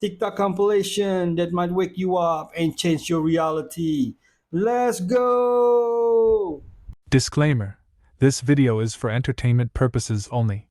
TikTok compilation that might wake you up and change your reality. Let's go! Disclaimer: this video is for entertainment purposes only.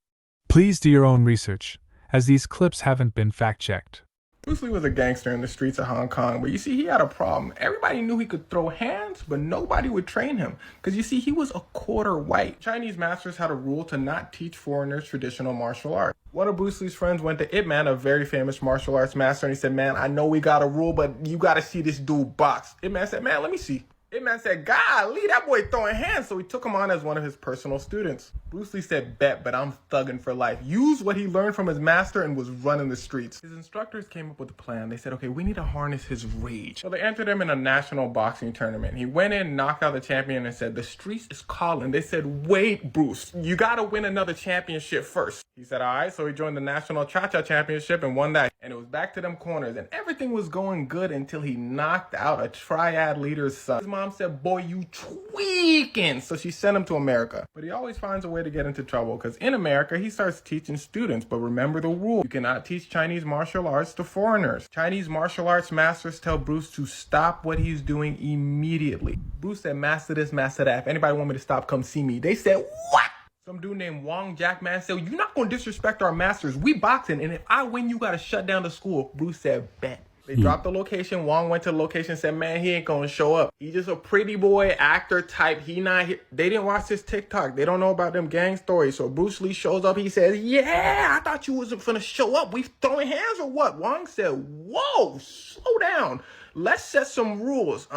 Please do your own research, as these clips haven't been fact-checked. Bruce Lee was a gangster in the streets of Hong Kong, but you see, he had a problem. Everybody knew he could throw hands, but nobody would train him. Because you see, he was a quarter white. Chinese masters had a rule to not teach foreigners traditional martial arts. One of Bruce Lee's friends went to Ip Man, a very famous martial arts master, and he said, "Man, I know we got a rule, but you got to see this dude box." Ip Man said, "Man, let me see." Ip Man said, "Golly, that boy throwing hands." So he took him on as one of his personal students. Bruce Lee said, "Bet, but I'm thugging for life." Used what he learned from his master and was running the streets. His instructors came up with a plan. They said, "Okay, we need to harness his rage." So they entered him in a national boxing tournament. He went in, knocked out the champion, and said, "The streets is calling." They said, "Wait, Bruce, you gotta win another championship first." He said, "All right." So he joined the national cha-cha championship and won that. And it was back to them corners. And everything was going good until he knocked out a triad leader's son. His mom said, "Boy, you tweaking." So she sent him to America. But he always finds a way to get into trouble, because in America, he starts teaching students. But remember the rule: you cannot teach Chinese martial arts to foreigners. Chinese martial arts masters tell Bruce to stop what he's doing immediately. Bruce said, "Master this, master that. If anybody want me to stop, come see me." They said, "What?" Some dude named Wong Jackman said, "You're not going to disrespect our masters. We boxing, and if I win, you got to shut down the school." Bruce said, "Bet." They dropped the location. Wong went to the location and said, "Man, he ain't gonna show up. He's just a pretty boy actor type. He not here." They didn't watch his TikTok. They don't know about them gang stories. So Bruce Lee shows up. He says, "Yeah, I thought you wasn't gonna show up. We throwing hands or what?" Wong said, "Whoa, slow down. Let's set some rules."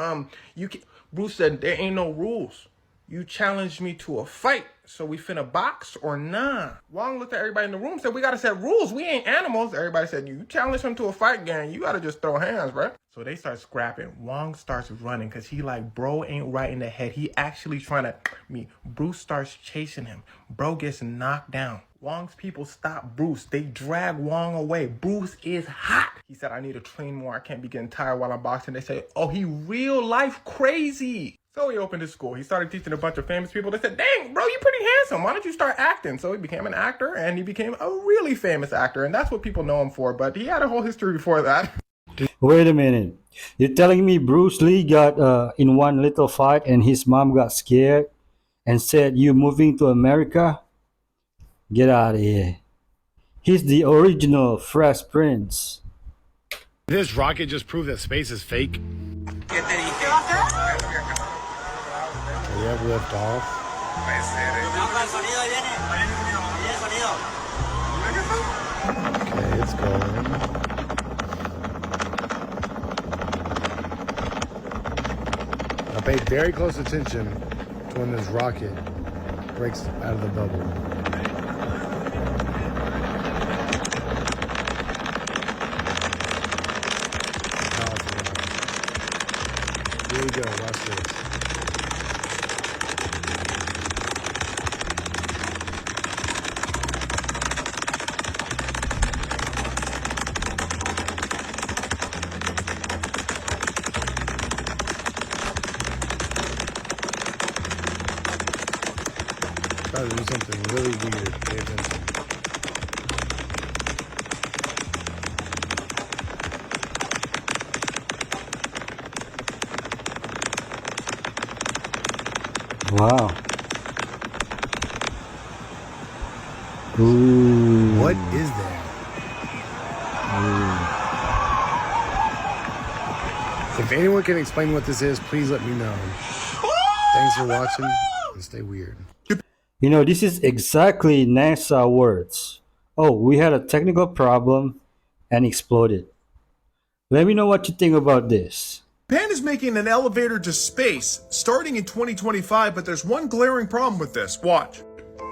You can. Bruce said, "There ain't no rules. You challenged me to a fight, so we finna box or nah?" Wong looked at everybody in the room and said, "We gotta set rules. We ain't animals." Everybody said, "You challenge him to a fight, gang. You gotta just throw hands, bro." So they start scrapping. Wong starts running because he like, bro ain't right in the head. He actually trying to me. Bruce starts chasing him. Bro gets knocked down. Wong's people stop Bruce. They drag Wong away. Bruce is hot. He said, "I need to train more. I can't be getting tired while I'm boxing." They say, "Oh, he real life crazy." So he opened his school. He started teaching a bunch of famous people. They said, "Dang, bro, you pretty handsome. Why don't you start acting?" So he became an actor, and he became a really famous actor. And that's what people know him for. But he had a whole history before that. Wait a minute. You're telling me Bruce Lee got in one little fight and his mom got scared and said, "You moving to America? Get out of here." He's the original Fresh Prince. This rocket just proved that space is fake. We have lift off. Okay, it's going. Now pay very close attention to when this rocket breaks out of the bubble. Here we go, watch this. Try to do something really weird. Pay attention. Wow. Ooh. What is that? If anyone can explain what this is, please let me know. Thanks for watching and stay weird. You know, this is exactly NASA words. "Oh, we had a technical problem and exploded." Let me know what you think about this. Japan is making an elevator to space starting in 2025, but there's one glaring problem with this. Watch.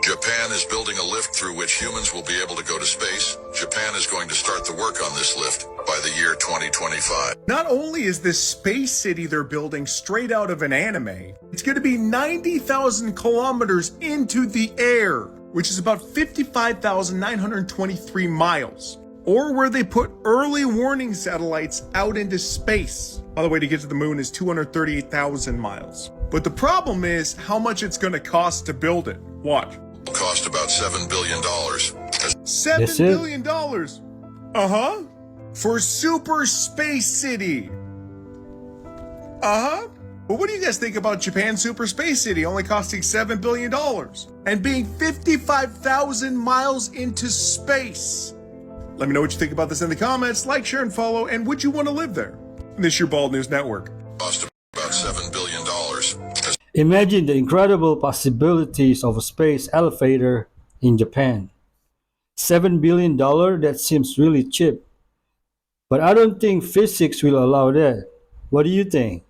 Japan is building a lift through which humans will be able to go to space. Japan is going to start the work on this lift by the year 2025. Not only is this space city they're building straight out of an anime, it's going to be 90,000 kilometers into the air, which is about 55,923 miles. Or where they put early warning satellites out into space. By the way, to get to the moon is 238,000 miles. But the problem is how much it's going to cost to build it. Watch. It'll cost about $7 billion. $7 billion. Uh-huh. for Super Space City. But what do you guys think about Japan's Super Space City only costing $7 billion and being 55,000 miles into space? Let me know what you think about this in the comments. Like, share, and follow. And would you want to live there? This is your Bald News Network. Cost about $7 billion. Imagine the incredible possibilities of a space elevator in Japan. $7 billion, that seems really cheap. But I don't think physics will allow that. What do you think?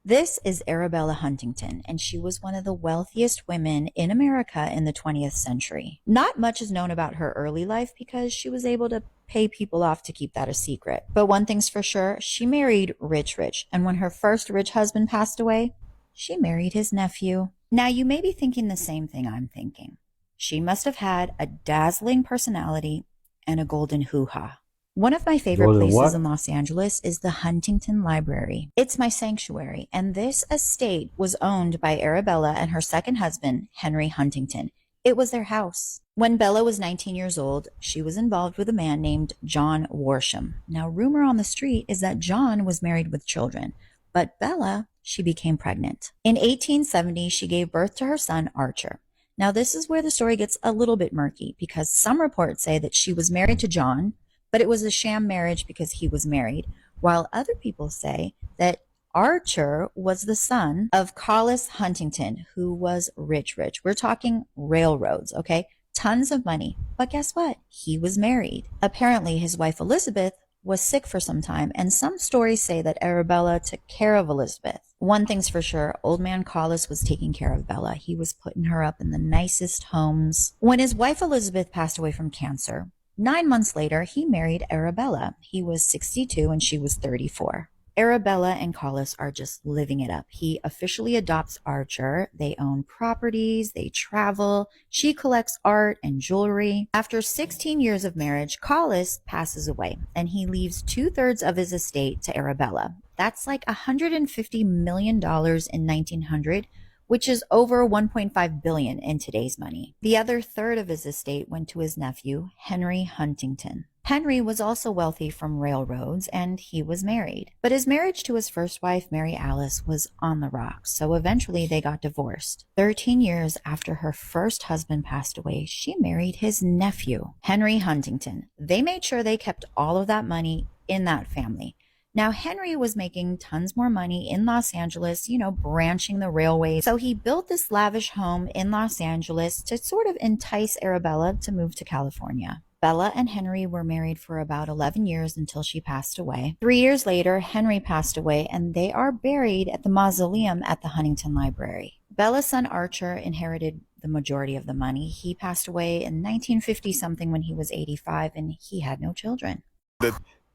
This is Arabella Huntington, and she was one of the wealthiest women in America in the 20th century. Not much is known about her early life because she was able to pay people off to keep that a secret. But one thing's for sure, she married rich, and when her first rich husband passed away, she married his nephew. Now you may be thinking the same thing I'm thinking. She must have had a dazzling personality and a golden hoo-ha. One of my favorite Golden places what? in Los Angeles is the Huntington Library. It's my sanctuary, and this estate was owned by Arabella and her second husband, Henry Huntington. It was their house. When Bella was 19 years old, she was involved with a man named John Worsham. Now, rumor on the street is that John was married with children, but Bella, she became pregnant. In 1870, she gave birth to her son, Archer. Now, this is where the story gets a little bit murky because some reports say that she was married to John, but it was a sham marriage because he was married, while other people say that Archer was the son of Collis Huntington, who was rich. We're talking railroads, okay? Tons of money. But guess what? He was married. Apparently, his wife Elizabeth was sick for some time, and some stories say that Arabella took care of Elizabeth. One thing's for sure, old man Collis was taking care of Bella. He was putting her up in the nicest homes. When his wife Elizabeth passed away from cancer, 9 months later, he married Arabella. He was 62 and she was 34. Arabella and Collis are just living it up. He officially adopts Archer. They own properties, they travel. She collects art and jewelry. After 16 years of marriage, Collis passes away and he leaves 2/3 of his estate to Arabella. That's like $150 million in 1900, which is over 1.5 billion in today's money. The other third of his estate went to his nephew, Henry Huntington. Henry was also wealthy from railroads and he was married. But his marriage to his first wife, Mary Alice, was on the rocks, so eventually they got divorced. 13 years after her first husband passed away, she married his nephew, Henry Huntington. They made sure they kept all of that money in that family. Now, Henry was making tons more money in Los Angeles, branching the railways. So he built this lavish home in Los Angeles to sort of entice Arabella to move to California. Bella and Henry were married for about 11 years until she passed away. 3 years later, Henry passed away, and they are buried at the mausoleum at the Huntington Library. Bella's son Archer inherited the majority of the money. He passed away in 1950-something when he was 85, and he had no children.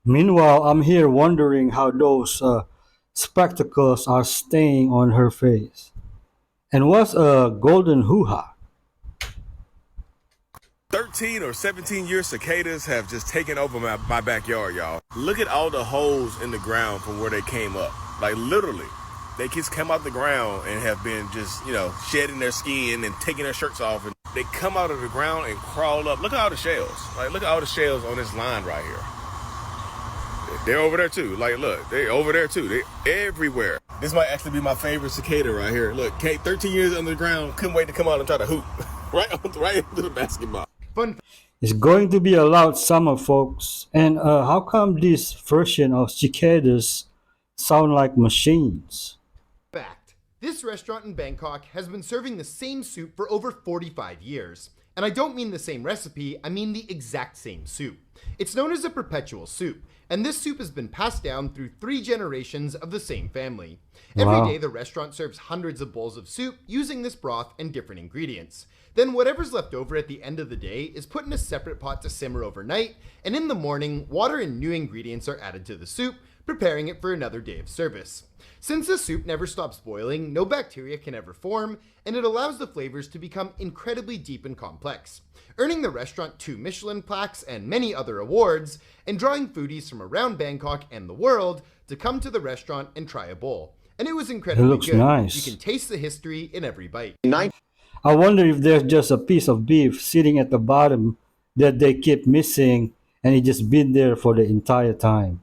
Meanwhile, I'm here wondering how those spectacles are staying on her face. And what's a golden hoo-ha? 13 or 17-year cicadas have just taken over my backyard, y'all. Look at all the holes in the ground from where they came up. Like, literally, they just come out the ground and have been just, shedding their skin and taking their shirts off. And they come out of the ground and crawl up. Look at all the shells. Like, look at all the shells on this line right here. They're over there too. Like, look, they're over there too. They're everywhere. This might actually be my favorite cicada right here. Look, Kate, 13 years under the ground, couldn't wait to come out and try to hoop right into the basketball. Fun It's going to be a loud summer, folks. And how come this version of cicadas sound like machines? Fact. This restaurant in Bangkok has been serving the same soup for over 45 years. And I don't mean the same recipe, I mean the exact same soup. It's known as a perpetual soup, and this soup has been passed down through 3 generations of the same family. Every Wow. day the restaurant serves hundreds of bowls of soup using this broth and different ingredients. Then whatever's left over at the end of the day is put in a separate pot to simmer overnight, and in the morning, water and new ingredients are added to the soup, preparing it for another day of service. Since the soup never stops boiling, no bacteria can ever form, and it allows the flavors to become incredibly deep and complex, earning the restaurant 2 Michelin plaques and many other awards, and drawing foodies from around Bangkok and the world to come to the restaurant and try a bowl. And it was incredibly looks good. nice. You can taste the history in every bite. I wonder if there's just a piece of beef sitting at the bottom that they keep missing and he just been there for the entire time.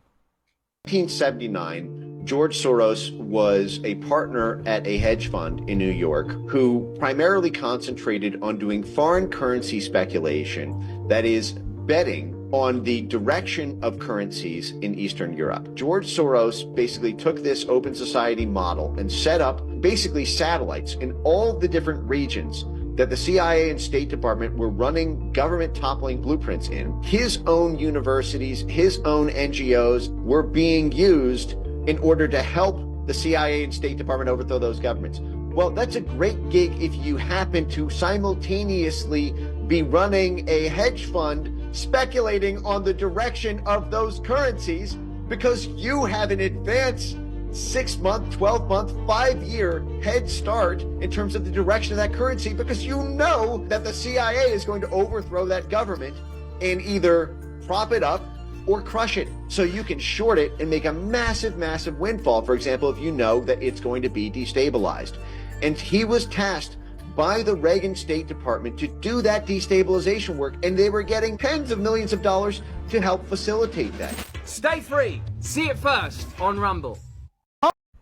1979, George Soros was a partner at a hedge fund in New York who primarily concentrated on doing foreign currency speculation, that is, betting on the direction of currencies in Eastern Europe. George Soros basically took this open society model and set up basically satellites in all the different regions that the CIA and State Department were running government toppling blueprints in. His own universities, his own NGOs were being used in order to help the CIA and State Department overthrow those governments. Well, that's a great gig if you happen to simultaneously be running a hedge fund speculating on the direction of those currencies, because you have an advance 6-month, 12-month, 5-year head start in terms of the direction of that currency, because you know that the CIA is going to overthrow that government and either prop it up or crush it. So you can short it and make a massive, massive windfall, for example, if you know that it's going to be destabilized. And he was tasked by the Reagan State Department to do that destabilization work, and they were getting tens of millions of dollars to help facilitate that. Stay free. See it first on Rumble.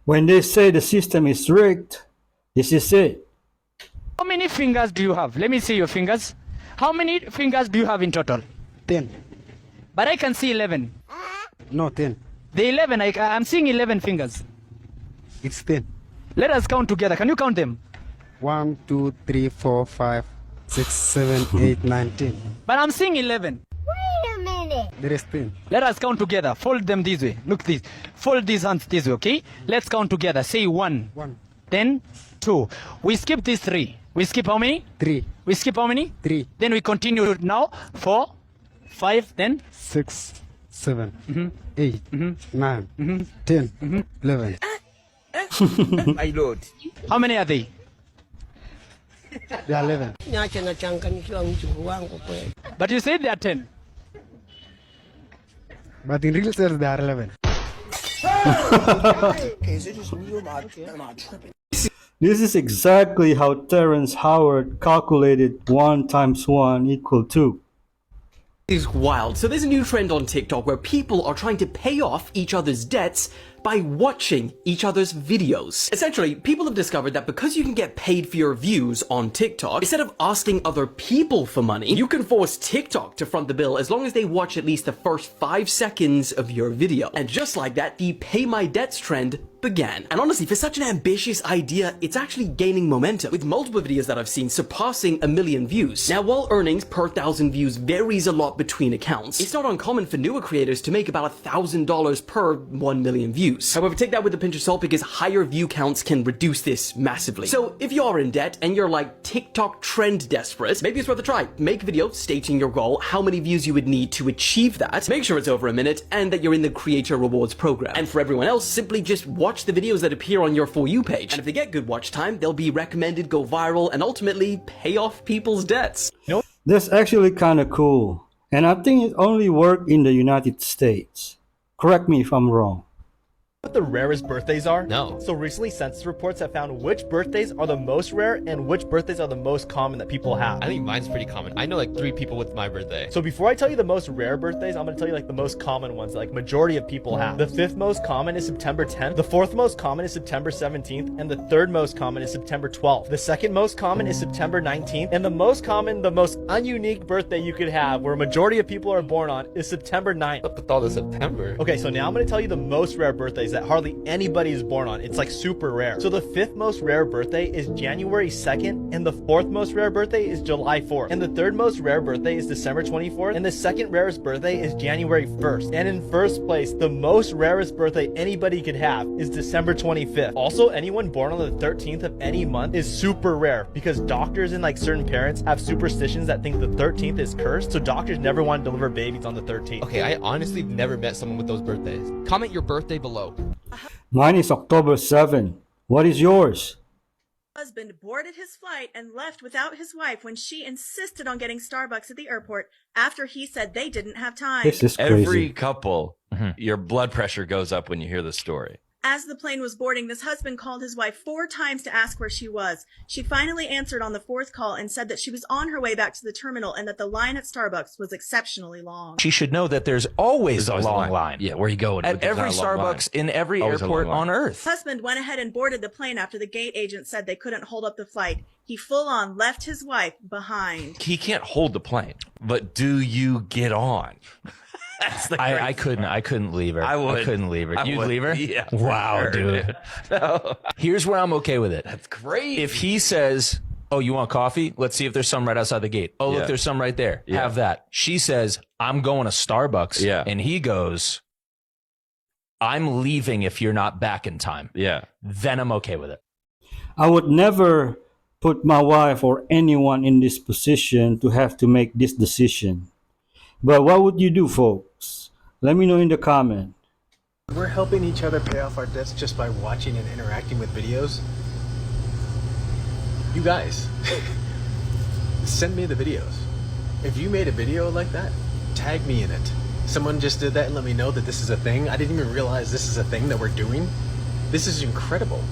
When they say the system is rigged, this is it. How many fingers do you have? Let me see your fingers. How many fingers do you have in total? 10. But I can see 11. No, 10. The 11, I'm seeing 11 fingers. It's 10. Let us count together. Can you count them? 1, 2, 3, 4, 5, 6, 7, 8, 9, 10. But I'm seeing 11. Wait a minute. There is 10. Let us count together. Fold them this way. Look this. Fold these hands this way, okay? Let's count together. Say 1. 1. Then 2. We skip these 3. We skip how many? 3. We skip how many? 3. Then we continue now. 4, 5, then 6, 7, 8, 9, 10, 11. My lord. How many are they? They are 11. But you said they are 10. But in real sense, they are 11. This is exactly how Terrence Howard calculated 1 × 1 = 2. Is wild. So there's a new trend on TikTok where people are trying to pay off each other's debts by watching each other's videos. Essentially, people have discovered that because you can get paid for your views on TikTok, instead of asking other people for money, you can force TikTok to front the bill as long as they watch at least the first 5 seconds of your video. And just like that, the pay my debts trend began. And honestly, for such an ambitious idea, it's actually gaining momentum, with multiple videos that I've seen surpassing 1 million views. Now, while earnings per 1,000 views varies a lot between accounts, it's not uncommon for newer creators to make about $1,000 per 1 million views. However, take that with a pinch of salt, because higher view counts can reduce this massively. So if you are in debt and you're like TikTok trend desperate, maybe it's worth a try. Make a video stating your goal, how many views you would need to achieve that, make sure it's over a minute, and that you're in the creator rewards program. And for everyone else, simply just watch the videos that appear on your For You page. And if they get good watch time, they'll be recommended, go viral, and ultimately pay off people's debts. Nope. That's actually kind of cool. And I think it only worked in the United States. Correct me if I'm wrong. What the rarest birthdays are? No. So recently, census reports have found which birthdays are the most rare and which birthdays are the most common that people have. I think mine's pretty common. I know like 3 people with my birthday. So before I tell you the most rare birthdays, I'm gonna tell you like the most common ones that like majority of people have. The 5th most common is September 10th. The 4th most common is September 17th. And the 3rd most common is September 12th. The 2nd most common is September 19th. And the most common, the most ununique birthday you could have, where a majority of people are born on, is September 9th. Up with all the September. Okay, so now I'm gonna tell you the most rare birthdays that hardly anybody is born on. It's like super rare. So the 5th most rare birthday is January 2nd, and the 4th most rare birthday is July 4th, and the 3rd most rare birthday is December 24th, and the 2nd rarest birthday is January 1st. And in 1st place, the most rarest birthday anybody could have is December 25th. Also, anyone born on the 13th of any month is super rare, because doctors and like certain parents have superstitions that think the 13th is cursed, so doctors never want to deliver babies on the 13th. Okay, I honestly never met someone with those birthdays. Comment your birthday below. Mine is October 7. What is yours? Husband boarded his flight and left without his wife when she insisted on getting Starbucks at the airport after he said they didn't have time. This is crazy. Every couple, your blood pressure goes up when you hear this story. As the plane was boarding, this husband called his wife 4 times to ask where she was. She finally answered on the 4th call and said that she was on her way back to the terminal and that the line at Starbucks was exceptionally long. She should know that there's always a long line. Yeah, where you going? At every Starbucks in every airport on Earth. Husband went ahead and boarded the plane after the gate agent said they couldn't hold up the flight. He full on left his wife behind. He can't hold the plane, but do you get on? That's the I couldn't leave her. I would. I couldn't leave her. I You'd would. leave her? Yeah. Wow, sure, dude. No. Here's where I'm okay with it. That's great. If he says, oh, you want coffee? Let's see if there's some right outside the gate. Oh, Yeah. look, there's some right there. Yeah. Have that. She says, I'm going to Starbucks. Yeah. And he goes, I'm leaving if you're not back in time. Yeah. Then I'm okay with it. I would never put my wife or anyone in this position to have to make this decision. But what would you do, folks? Let me know in the comment. We're helping each other pay off our debts just by watching and interacting with videos. You guys, send me the videos. If you made a video like that, tag me in it. Someone just did that and let me know that this is a thing. I didn't even realize this is a thing that we're doing. This is incredible.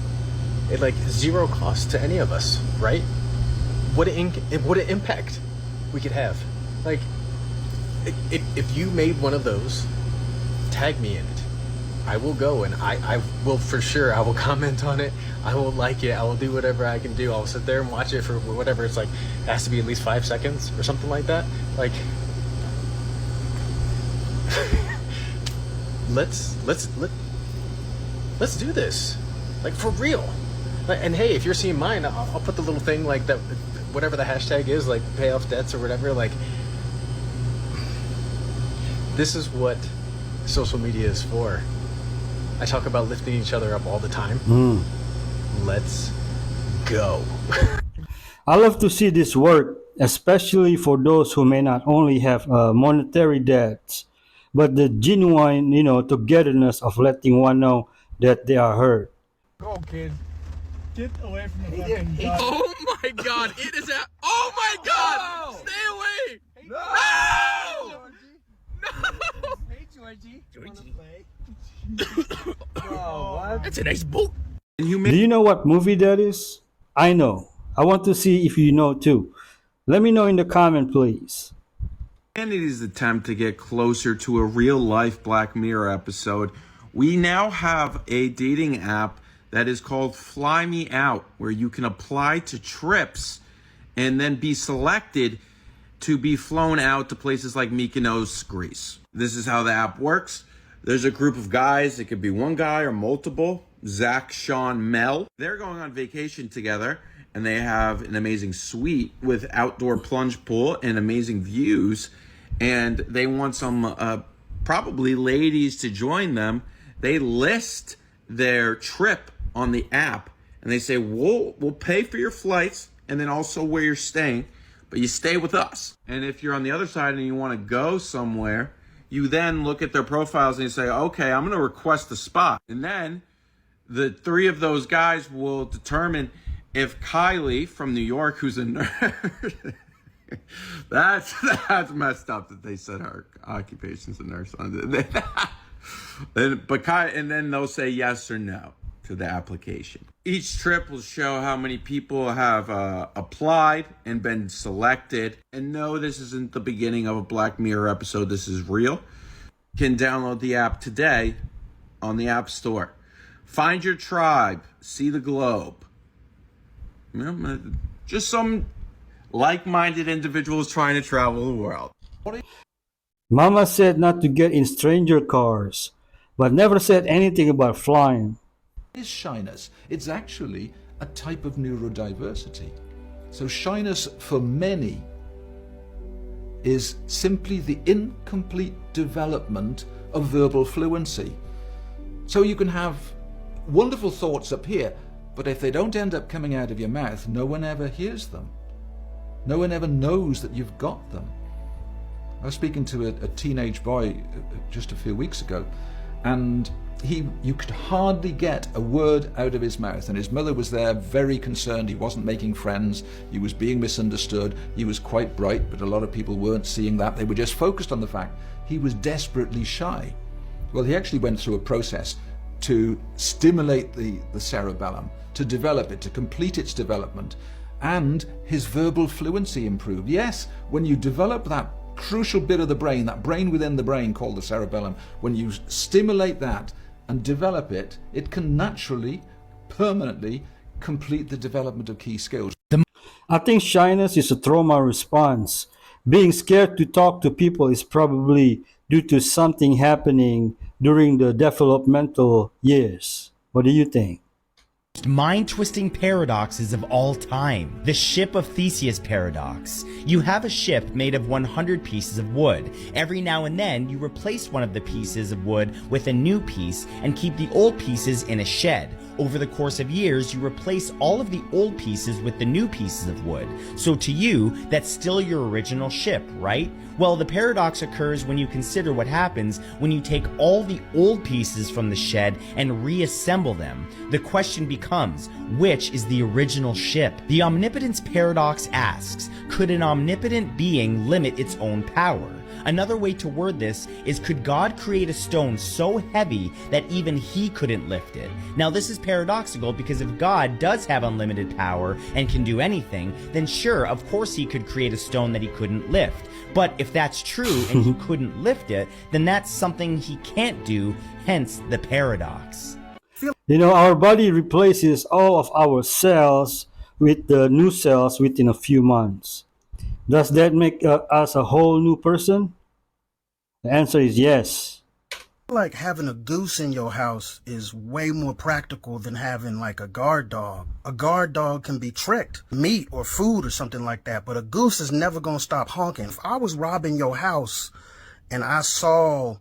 It like zero cost to any of us, right? What an impact we could have. Like, if you made one of those, tag me in it. I will go and I will for sure, I will comment on it. I will like it. I will do whatever I can do. I'll sit there and watch it for whatever. It's like, it has to be at least 5 seconds or something like that. Like, let's do this. Like, for real. Like, and hey, if you're seeing mine, I'll put the little thing like that, whatever the hashtag is, like pay off debts or whatever. Like, this is what social media is for. I talk about lifting each other up all the time. Let's go. I love to see this work, especially for those who may not only have monetary debts, but the genuine, togetherness of letting one know that they are heard. Go, kid. Get away from the fucking gun. Oh my god, it is a. Oh my god! Stay away! No! No! Hey, Georgie. Georgie. Oh, what? That's a nice boat. Do you know what movie that is? I know. I want to see if you know too. Let me know in the comment, please. Humanity's attempt to get closer to a real-life Black Mirror episode, we now have a dating app that is called Fly Me Out, where you can apply to trips and then be selected to be flown out to places like Mykonos, Greece. This is how the app works. There's a group of guys. It could be one guy or multiple. Zach, Sean, Mel. They're going on vacation together, and they have an amazing suite with outdoor plunge pool and amazing views. And they want some probably ladies to join them. They list their trip on the app, and they say, we'll pay for your flights and then also where you're staying, but you stay with us. And if you're on the other side and you want to go somewhere, you then look at their profiles and you say, okay, I'm going to request a spot. And then the 3 of those guys will determine if Kylie from New York, who's a nurse, that's messed up that they said her occupation's a nurse. And then they'll say yes or no to the application. Each trip will show how many people have applied and been selected. And no, this isn't the beginning of a Black Mirror episode. This is real. You can download the app today on the App Store. Find your tribe. See the globe. Just some like-minded individuals trying to travel the world. Mama said not to get in stranger cars, but never said anything about flying. Is shyness? It's actually a type of neurodiversity. So shyness for many is simply the incomplete development of verbal fluency. So you can have wonderful thoughts up here, but if they don't end up coming out of your mouth, no one ever hears them. No one ever knows that you've got them. I was speaking to a teenage boy just a few weeks ago, and you could hardly get a word out of his mouth, and his mother was there very concerned. He wasn't making friends, he was being misunderstood, he was quite bright, but a lot of people weren't seeing that. They were just focused on the fact he was desperately shy. Well, he actually went through a process to stimulate the cerebellum, to develop it, to complete its development, and his verbal fluency improved. Yes, when you develop that crucial bit of the brain, that brain within the brain called the cerebellum, when you stimulate that and develop it, it can naturally, permanently complete the development of key skills. I think shyness is a trauma response. Being scared to talk to people is probably due to something happening during the developmental years. What do you think? Mind-twisting paradoxes of all time. The ship of Theseus paradox. You have a ship made of 100 pieces of wood. Every now and then, you replace one of the pieces of wood with a new piece and keep the old pieces in a shed. Over the course of years, you replace all of the old pieces with the new pieces of wood. So to you, that's still your original ship, right? Well, the paradox occurs when you consider what happens when you take all the old pieces from the shed and reassemble them. The question becomes, which is the original ship? The omnipotence paradox asks, could an omnipotent being limit its own power? Another way to word this is, could God create a stone so heavy that even he couldn't lift it? Now this is paradoxical because if God does have unlimited power and can do anything, then sure, of course he could create a stone that he couldn't lift. But if that's true and he couldn't lift it, then that's something he can't do, hence the paradox. You know, our body replaces all of our cells with the new cells within a few months. Does that make us a whole new person? The answer is yes. Like having a goose in your house is way more practical than having like a guard dog. A guard dog can be tricked, meat or food or something like that, but a goose is never gonna stop honking. If I was robbing your house and I saw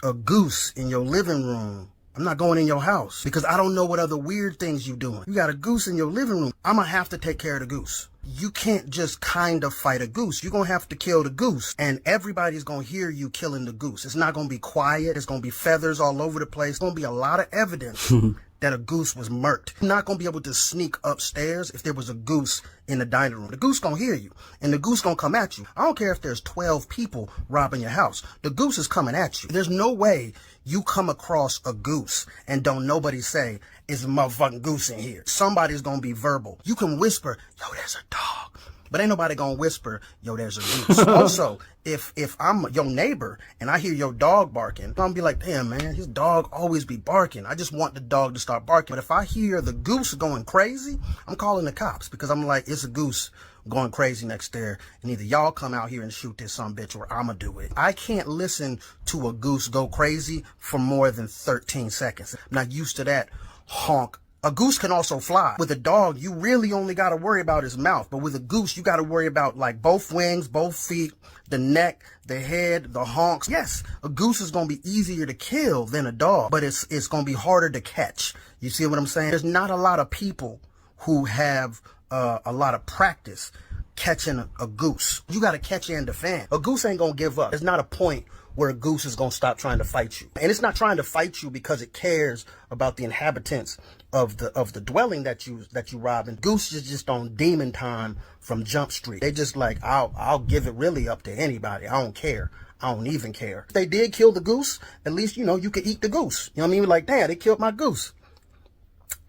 a goose in your living room, I'm not going in your house because I don't know what other weird things you doing. You got a goose in your living room. I'm gonna have to take care of the goose. You can't just kind of fight a goose. You're gonna have to kill the goose, and everybody's gonna hear you killing the goose. It's not gonna be quiet. It's gonna be feathers all over the place. It's gonna be a lot of evidence that a goose was murked. You're not gonna be able to sneak upstairs if there was a goose in the dining room. The goose gonna hear you, and the goose gonna come at you. I don't care if there's 12 people robbing your house. The goose is coming at you. There's no way you come across a goose and don't nobody say, "It's a motherfucking goose in here." Somebody's gonna be verbal. You can whisper, "Yo, there's a dog," but ain't nobody gonna whisper, "Yo, there's a goose." Also, if I'm your neighbor and I hear your dog barking, I'm gonna be like, "Damn, man, his dog always be barking. I just want the dog to start barking." But if I hear the goose going crazy, I'm calling the cops because I'm like, it's a goose going crazy next there, and either y'all come out here and shoot this bitch or I'ma do it. I can't listen to a goose go crazy for more than 13 seconds. I'm not used to that honk. A goose can also fly. With a dog, you really only got to worry about his mouth. But with a goose, you got to worry about like both wings, both feet, the neck, the head, the honks. Yes, a goose is going to be easier to kill than a dog, but it's going to be harder to catch. You see what I'm saying? There's not a lot of people who have a lot of practice catching a goose. You got to catch and defend. A goose ain't going to give up. There's not a point where a goose is going to stop trying to fight you. And it's not trying to fight you because it cares about the inhabitants of the dwelling that you rob. And goose is just on demon time from Jump Street. They just like, I'll give it really up to anybody. I don't care. I don't even care. If they did kill the goose, at least, you know, you could eat the goose. You know what I mean? Like, damn, they killed my goose.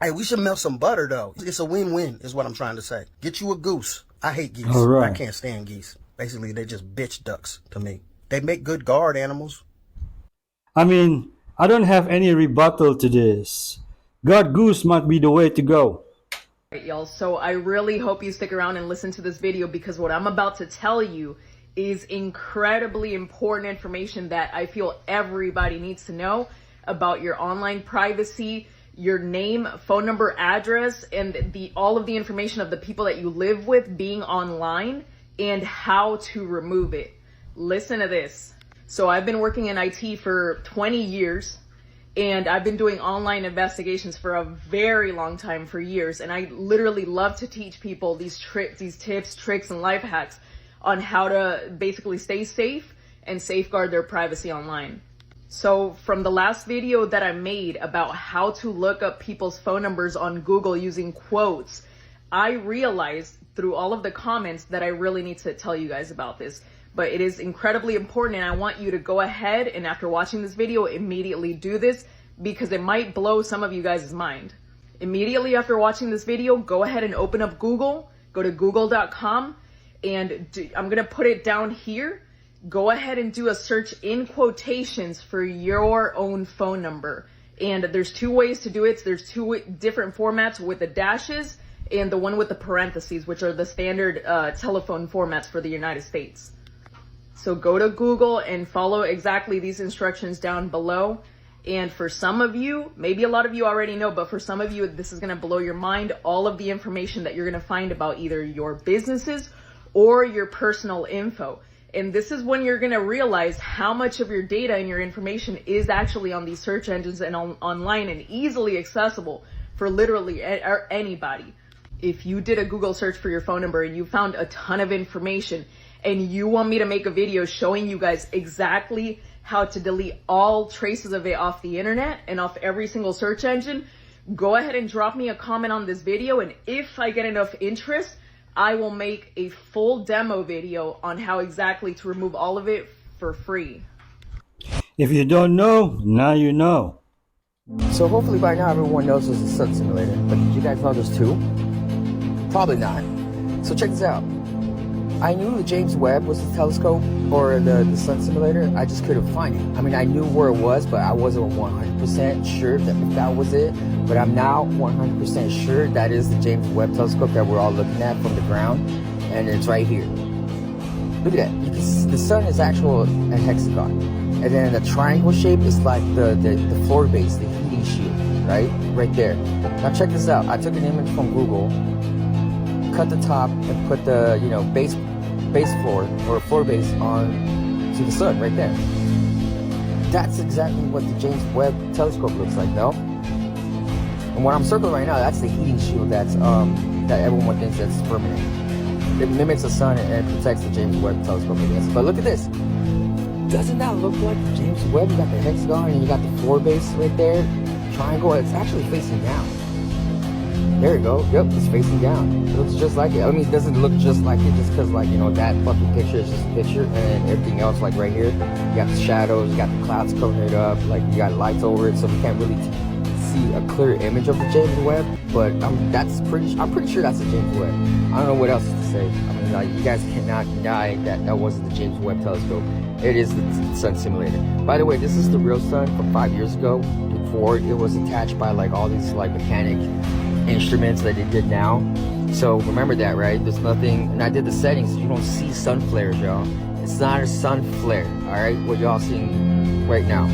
Hey, we should melt some butter though. It's a win-win is what I'm trying to say. Get you a goose. I hate geese. All right. I can't stand geese. Basically, they're just bitch ducks to me. They make good guard animals. I mean, I don't have any rebuttal to this. God goose might be the way to go. Alright, y'all, so I really hope you stick around and listen to this video because what I'm about to tell you is incredibly important information that I feel everybody needs to know about your online privacy, your name, phone number, address, and all of the information of the people that you live with being online and how to remove it. Listen to this. So I've been working in IT for 20 years and I've been doing online investigations for a very long time, for years. And I literally love to teach people these tips, tricks, and life hacks on how to basically stay safe and safeguard their privacy online. So from the last video that I made about how to look up people's phone numbers on Google using quotes, I realized through all of the comments that I really need to tell you guys about this. But it is incredibly important and I want you to go ahead and after watching this video, immediately do this because it might blow some of you guys' mind. Immediately after watching this video, go ahead and open up Google, go to google.com, and I'm gonna put it down here. Go ahead and do a search in quotations for your own phone number. And there's two ways to do it. There's two different formats with the dashes and the one with the parentheses, which are the standard telephone formats for the United States. So go to Google and follow exactly these instructions down below. And for some of you, maybe a lot of you already know, but for some of you, this is going to blow your mind. All of the information that you're going to find about either your businesses or your personal info. And this is when you're going to realize how much of your data and your information is actually on these search engines and online and easily accessible for literally anybody. If you did a Google search for your phone number and you found a ton of information and you want me to make a video showing you guys exactly how to delete all traces of it off the internet and off every single search engine, go ahead and drop me a comment on this video. And if I get enough interest, I will make a full demo video on how exactly to remove all of it for free. If you don't know, now you know. So hopefully by now everyone knows there's a sun simulator, but did you guys know there's two? Probably not. So check this out. I knew the James Webb was the telescope or the sun simulator. I just couldn't find it. I mean, I knew where it was, but I wasn't 100% sure that if that was it. But I'm now 100% sure that is the James Webb telescope that we're all looking at from the ground, and it's right here. Look at that. You can see the sun is actual a hexagon, and then the triangle shape is like the floor base, the heating shield, right there. Now check this out. I took an image from Google, cut the top, and put the base floor or floor base on to the sun right there. That's exactly what the James Webb telescope looks like, no? And what I'm circling right now, that's the heating shield that's that everyone thinks that's permanent. It mimics the sun and protects the James Webb telescope, I guess. But look at this. Doesn't that look like the James Webb? You got the hexagon and you got the floor base right there. Triangle, it's actually facing down. There you go. Yep, it's facing down. It looks just like it. I mean, it doesn't look just like it just because, like, that fucking picture is just a picture, and everything else, like right here, you got the shadows, you got the clouds covering it up, like you got lights over it, so we can't really see a clear image of the James Webb. But I'm pretty sure that's the James Webb. I don't know what else to say. I mean, like, you guys cannot deny that wasn't the James Webb telescope. It is the sun simulator. By the way, this is the real sun from 5 years ago, before it was attached by like all these like mechanic instruments that they did now. So remember that, right? There's nothing, and I did the settings. You don't see sun flares, y'all. It's not a sun flare, all right? What y'all seeing right now,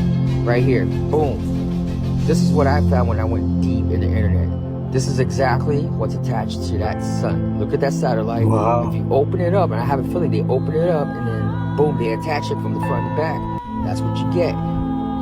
right here, boom. This is what I found when I went deep in the internet. This is exactly what's attached to that sun. Look at that satellite. Wow. If you open it up, and I have a feeling they open it up, and then boom, they attach it from the front and back. That's what you get.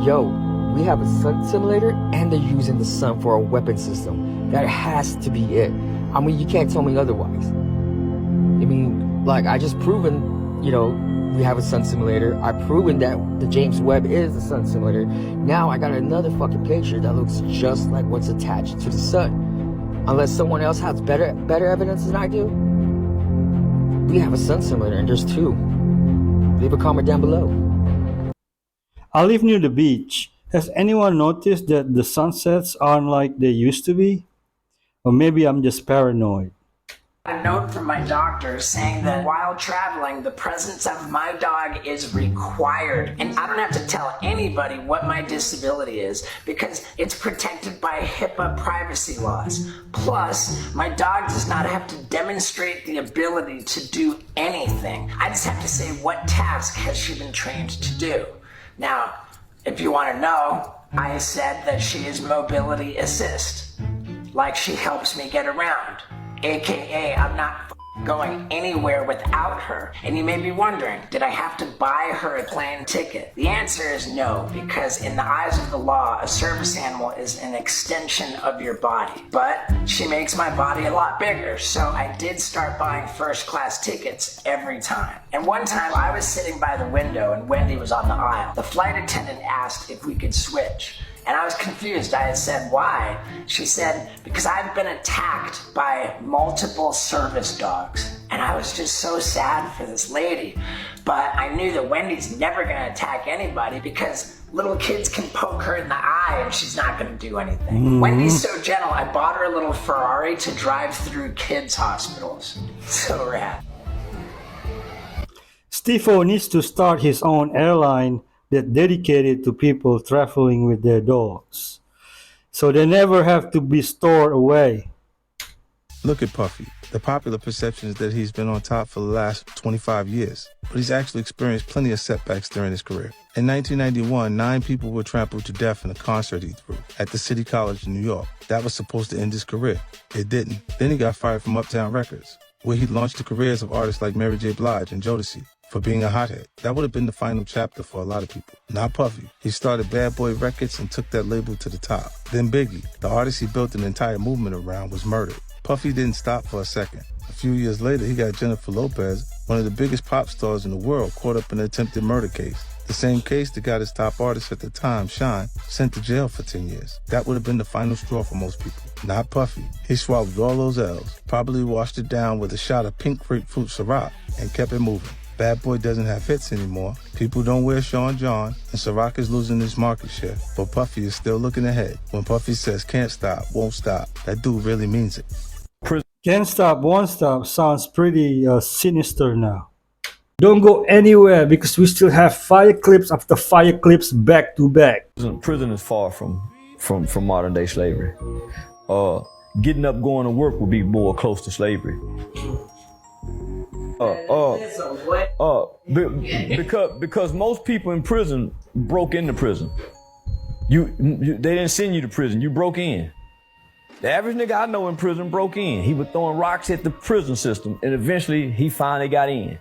Yo, we have a sun simulator, and they're using the sun for a weapon system. That has to be it. I mean, you can't tell me otherwise. I mean, like, I just proven, we have a sun simulator. I've proven that the James Webb is a sun simulator. Now I got another fucking picture that looks just like what's attached to the sun. Unless someone else has better evidence than I do. We have a sun simulator, and there's two. Leave a comment down below. I live near the beach. Has anyone noticed that the sunsets aren't like they used to be? Or maybe I'm just paranoid. A note from my doctor saying that while traveling, the presence of my dog is required. And I don't have to tell anybody what my disability is because it's protected by HIPAA privacy laws. Plus, my dog does not have to demonstrate the ability to do anything. I just have to say what task has she been trained to do. Now, if you want to know, I said that she is mobility assist. Like she helps me get around. AKA, I'm not going anywhere without her. And you may be wondering, did I have to buy her a plane ticket? The answer is no, because in the eyes of the law, a service animal is an extension of your body. But she makes my body a lot bigger, so I did start buying first class tickets every time. And one time I was sitting by the window and Wendy was on the aisle. The flight attendant asked if we could switch. And I was confused. I had said, why? She said, because I've been attacked by multiple service dogs. And I was just so sad for this lady. But I knew that Wendy's never gonna attack anybody because little kids can poke her in the eye high and she's not going to do anything. Wendy's so gentle, I bought her a little Ferrari to drive through kids' hospitals. So rad. Steve-O needs to start his own airline that dedicated to people traveling with their dogs, so they never have to be stored away. Look at Puffy. The popular perception is that he's been on top for the last 25 years, but he's actually experienced plenty of setbacks during his career. In 1991, 9 people were trampled to death in a concert he threw at the City College in New York. That was supposed to end his career. It didn't. Then he got fired from Uptown Records, where he launched the careers of artists like Mary J. Blige and Jodeci for being a hothead. That would have been the final chapter for a lot of people. Not Puffy. He started Bad Boy Records and took that label to the top. Then Biggie, the artist he built an entire movement around, was murdered. Puffy didn't stop for a second. A few years later, he got Jennifer Lopez, one of the biggest pop stars in the world, caught up in an attempted murder case. The same case that got his top artist at the time, Sean, sent to jail for 10 years. That would have been the final straw for most people. Not Puffy. He swallowed all those L's, probably washed it down with a shot of pink grapefruit Ciroc, and kept it moving. Bad Boy doesn't have hits anymore. People don't wear Sean John, and Ciroc is losing his market share. But Puffy is still looking ahead. When Puffy says can't stop, won't stop, that dude really means it. Can't stop, won't stop sounds pretty sinister now. Don't go anywhere because we still have fire clips after fire clips back to back. Prison is far from modern day slavery. Getting up, going to work would be more close to slavery. Because most people in prison broke into prison. They didn't send you to prison, you broke in. The average nigga I know in prison broke in. He was throwing rocks at the prison system, and eventually he finally got in.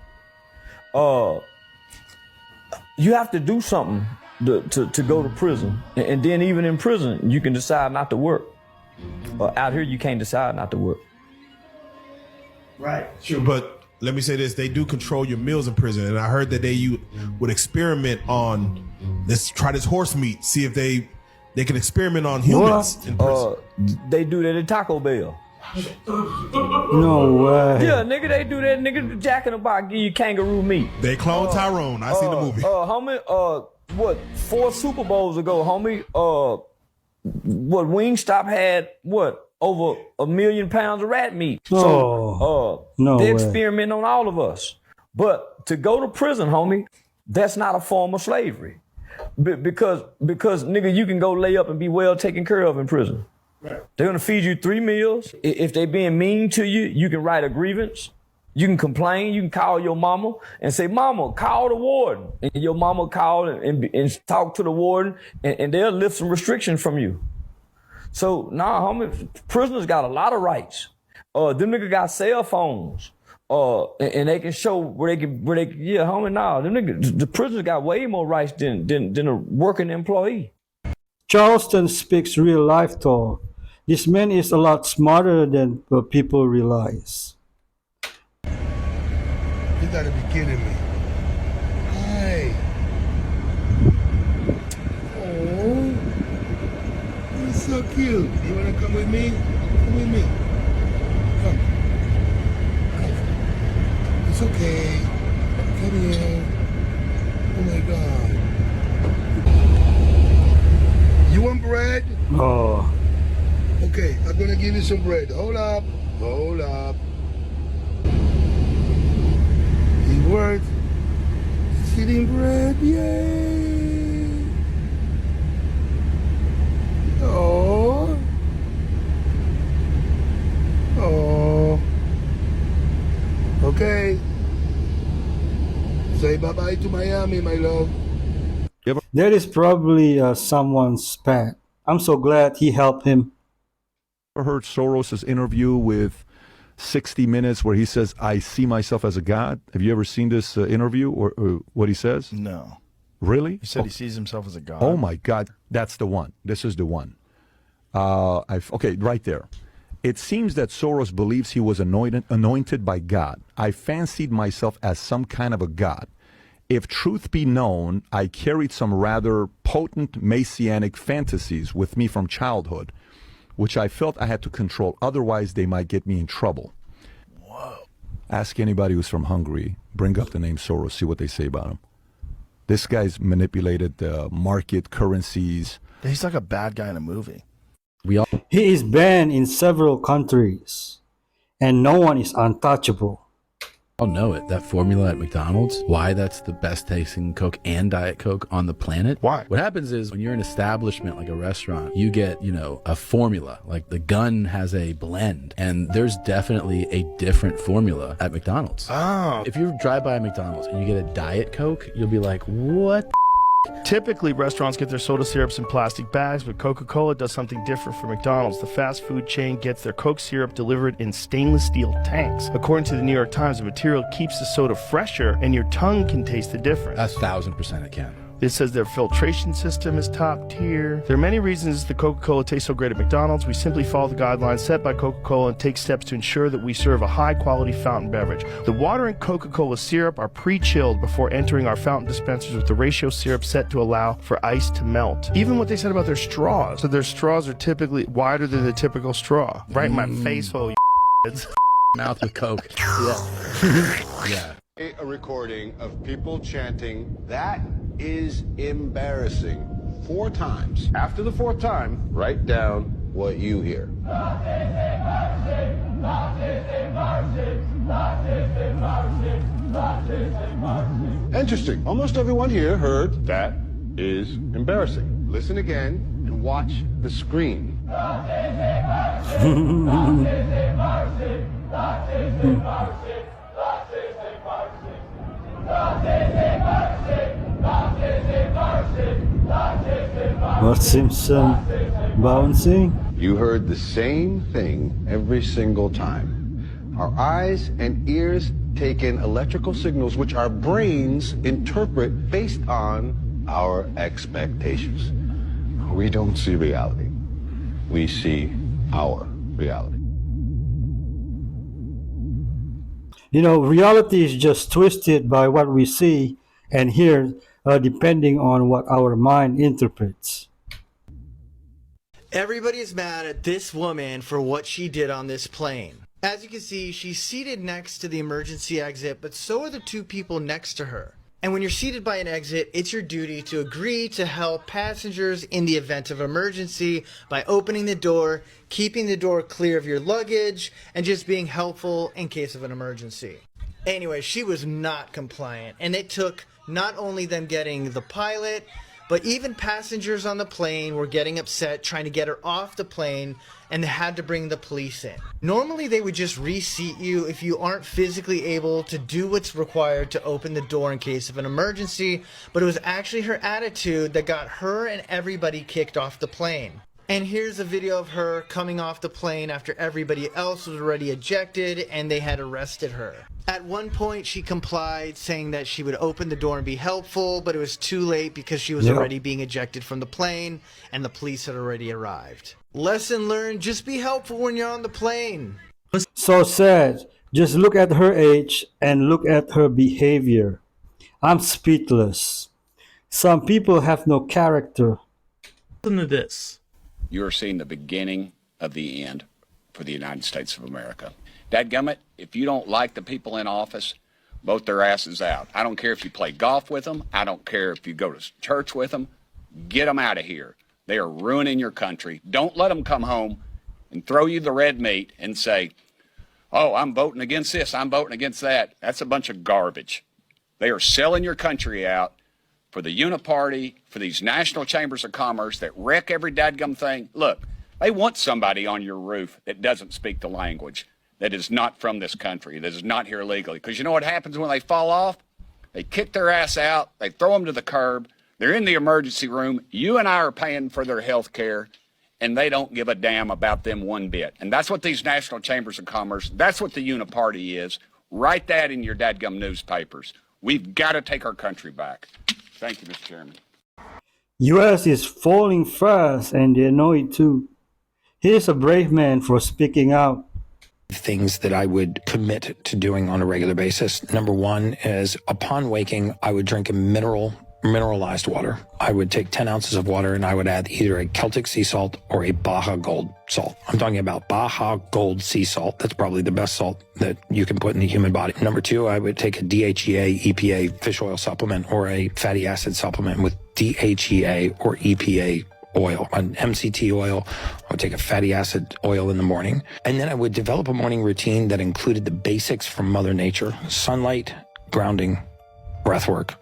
You have to do something to go to prison. And then even in prison, you can decide not to work. Out here, you can't decide not to work. Right. Sure. But let me say this, they do control your meals in prison. And I heard that you would experiment on, let's try this horse meat, see if they can experiment on humans in prison. They do that at Taco Bell. No way. Yeah, nigga, they do that. Nigga, Jack in the Box give you kangaroo meat. They clone Tyrone. I seen the movie. Homie, 4 Super Bowls ago, homie, Wingstop had, over 1 million pounds of rat meat. So, no they way. experiment on all of us. But to go to prison, homie, that's not a form of slavery. Because nigga, you can go lay up and be well taken care of in prison. Right. They're gonna feed you 3 meals. If they being mean to you, you can write a grievance. You can complain. You can call your mama and say, "Mama, call the warden." And your mama call and talk to the warden, and they'll lift some restrictions from you. So homie, prisoners got a lot of rights. Them niggas got cell phones. And they can show where they homie, them niggas, the prisoners got way more rights than a working employee. Charleston speaks real life talk. This man is a lot smarter than people realize. You gotta be kidding me. Hi. Oh, you're so cute. You wanna come with me? Come with me. Come. It's okay. Come here. Oh my God. You want bread? Oh. Okay, I'm gonna give you some bread. Hold up. Hold up. It worked. He's eating bread. Yay. Oh. Oh. Okay. Say bye-bye to Miami, my love. That is probably someone's pet. I'm so glad he helped him. I heard Soros's interview with 60 Minutes where he says, "I see myself as a god." Have you ever seen this interview or what he says? No. Really? He said he sees himself as a god. Oh my God, that's the one. This is the one. Okay, right there. It seems that Soros believes he was anointed by God. I fancied myself as some kind of a god. If truth be known, I carried some rather potent messianic fantasies with me from childhood, which I felt I had to control. Otherwise, they might get me in trouble. Whoa. Ask anybody who's from Hungary. Bring up the name Soros. See what they say about him. This guy's manipulated the market currencies, He's like a bad guy in a movie. He is banned in several countries, and no one is untouchable. I'll know it. That formula at McDonald's, why that's the best tasting Coke and Diet Coke on the planet. Why? What happens is when you're an establishment like a restaurant, you get, a formula. Like the Gun has a blend, and there's definitely a different formula at McDonald's. Oh. If you drive by a McDonald's and you get a Diet Coke, you'll be like, what? Typically, restaurants get their soda syrups in plastic bags, but Coca-Cola does something different for McDonald's. The fast food chain gets their Coke syrup delivered in stainless steel tanks. According to the New York Times, the material keeps the soda fresher, and your tongue can taste the difference. 1,000% it can. It says their filtration system is top tier. There are many reasons the Coca-Cola tastes so great at McDonald's. We simply follow the guidelines set by Coca-Cola and take steps to ensure that we serve a high-quality fountain beverage. The water and Coca-Cola syrup are pre-chilled before entering our fountain dispensers with the ratio syrup set to allow for ice to melt. Even what they said about their straws. So their straws are typically wider than the typical straw. Right in my face hole, you mouth with Coke. Yeah. Yeah. A recording of people chanting, "That is embarrassing," 4 times. After the 4th time, write down what you hear. Interesting. Almost everyone here heard, "That is embarrassing." Listen again and watch the screen. What Simpson bouncing? You heard the same thing every single time. Our eyes and ears take in electrical signals which our brains interpret based on our expectations. We don't see reality. We see our reality. Reality is just twisted by what we see and hear, depending on what our mind interprets. Everybody is mad at this woman for what she did on this plane. As you can see, she's seated next to the emergency exit, but so are the 2 people next to her. And when you're seated by an exit, it's your duty to agree to help passengers in the event of emergency by opening the door, keeping the door clear of your luggage, and just being helpful in case of an emergency. Anyway, she was not compliant, and it took not only them getting the pilot, but even passengers on the plane were getting upset trying to get her off the plane, and they had to bring the police in. Normally they would just reseat you if you aren't physically able to do what's required to open the door in case of an emergency, but it was actually her attitude that got her and everybody kicked off the plane. And here's a video of her coming off the plane after everybody else was already ejected and they had arrested her. At one point she complied, saying that she would open the door and be helpful, but it was too late because she was already being ejected from the plane and the police had already arrived. Lesson learned, just be helpful when you're on the plane. So sad. Just look at her age and look at her behavior. I'm speechless. Some people have no character. Listen to this. You're seeing the beginning of the end for the United States of America. Dadgummit, if you don't like the people in office, vote their asses out. I don't care if you play golf with them. I don't care if you go to church with them. Get them out of here. They are ruining your country. Don't let them come home and throw you the red meat and say, oh, I'm voting against this, I'm voting against that. That's a bunch of garbage. They are selling your country out for the uniparty, for these national chambers of commerce that wreck every dadgum thing. Look, they want somebody on your roof that doesn't speak the language, that is not from this country, that is not here legally. Because you know what happens when they fall off? They kick their ass out, they throw them to the curb, they're in the emergency room, you and I are paying for their health care, and they don't give a damn about them one bit. And that's what these national chambers of commerce, that's what the uniparty is. Write that in your dadgum newspapers. We've got to take our country back. Thank you, Mr. Chairman. U.S. is falling fast and they know it too. He's a brave man for speaking out. Things that I would commit to doing on a regular basis. Number one is upon waking, I would drink a mineralized water. I would take 10 ounces of water and I would add either a Celtic sea salt or a Baja Gold salt. I'm talking about Baja Gold sea salt. That's probably the best salt that you can put in the human body. Number two, I would take a DHEA, EPA fish oil supplement or a fatty acid supplement with DHEA or EPA oil, an MCT oil. I would take a fatty acid oil in the morning. And then I would develop a morning routine that included the basics from Mother Nature: sunlight, grounding, breath work,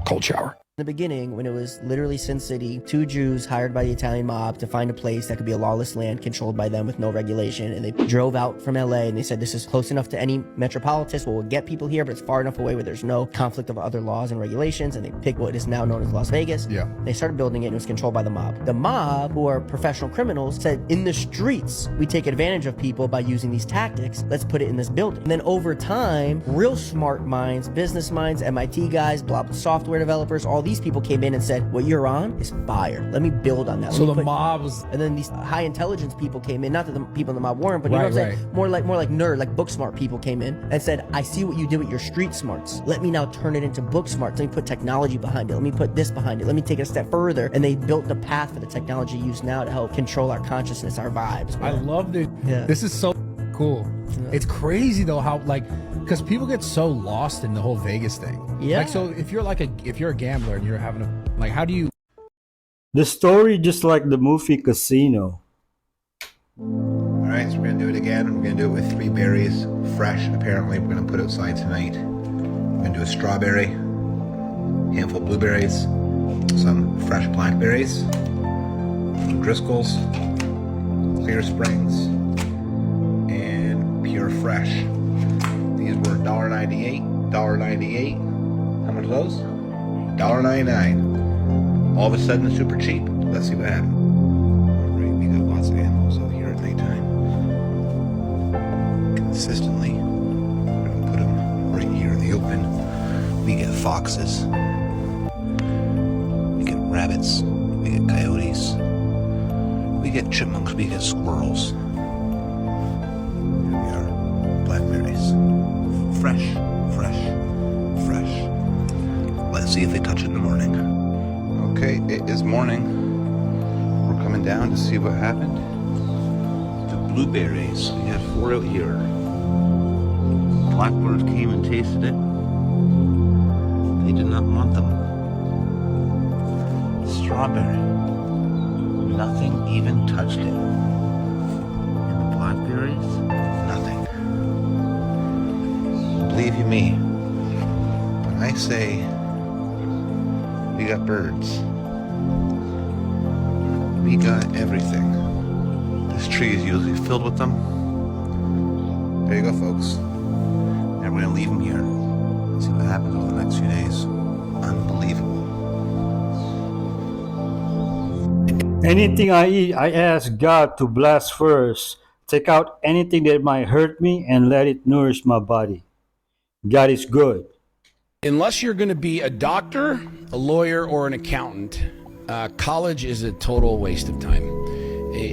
cold shower. In the beginning, when it was literally Sin City, 2 Jews hired by the Italian mob to find a place that could be a lawless land controlled by them with no regulation, and they drove out from LA and they said, this is close enough to any metropolitan where we'll get people here, but it's far enough away where there's no conflict of other laws and regulations, and they picked what is now known as Las Vegas. Yeah. They started building it and it was controlled by the mob. The mob, who are professional criminals, said, in the streets, we take advantage of people by using these tactics. Let's put it in this building. And then over time, real smart minds, business minds, MIT guys, blah, software developers, all these people came in and said, what you're on is fire. Let me build on that. So the mob was... And then these high intelligence people came in, not that the people in the mob weren't, but you know what I'm saying? More like nerd, like book smart people came in and said, I see what you did with your street smarts. Let me now turn it into book smarts. Let me put technology behind it. Let me put this behind it. Let me take it a step further. And they built the path for the technology used now to help control our consciousness, our vibes. I love this. Yeah. This is so cool. Yeah. It's crazy though how because people get so lost in the whole Vegas thing. Yeah. Like, so if you're a gambler and you're having how do you? The story just like the movie Casino. All right, so we're gonna do it again. We're gonna do it with 3 berries, fresh. Apparently, we're gonna put outside tonight. We're gonna do a strawberry, handful of blueberries, some fresh blackberries, some Driscoll's, Clear Springs, and Pure Fresh. These were $1.98, $1.98. How much are those? $1.99. All of a sudden, it's super cheap. Let's see what happens. All right, we got lots of animals out here at nighttime. Consistently, we're gonna put them right here in the open. We get foxes. We get rabbits. We get coyotes. We get chipmunks. We get squirrels. Here we are. Blackberries. Fresh, fresh, fresh. Let's see if they touch it in the morning. Okay, it is morning. We're coming down to see what happened. The blueberries, we had 4 out here. Blackbirds came and tasted it. They did not want them. Strawberry, nothing even touched it. And the blackberries, nothing. Believe you me, when I say we got birds, we got everything. This tree is usually filled with them. There you go, folks. Now we're gonna leave them here. See what happens over the next few days. Unbelievable. Anything I eat, I ask God to bless first. Take out anything that might hurt me and let it nourish my body. God is good. Unless you're going to be a doctor, a lawyer, or an accountant, college is a total waste of time.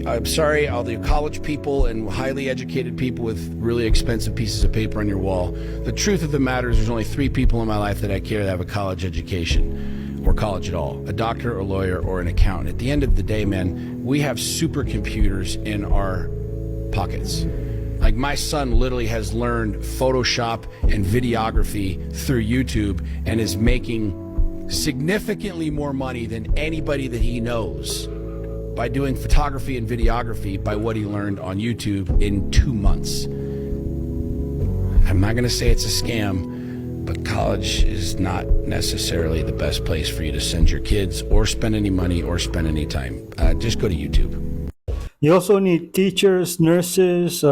I'm sorry, all the college people and highly educated people with really expensive pieces of paper on your wall. The truth of the matter is there's only 3 people in my life that I care that have a college education, or college at all. A doctor, a lawyer, or an accountant. At the end of the day, man, we have supercomputers in our pockets. Like, my son literally has learned Photoshop and videography through YouTube and is making significantly more money than anybody that he knows by doing photography and videography by what he learned on YouTube in 2 months. I'm not going to say it's a scam, but college is not necessarily the best place for you to send your kids or spend any money or spend any time. Just go to YouTube. You also need teachers, nurses,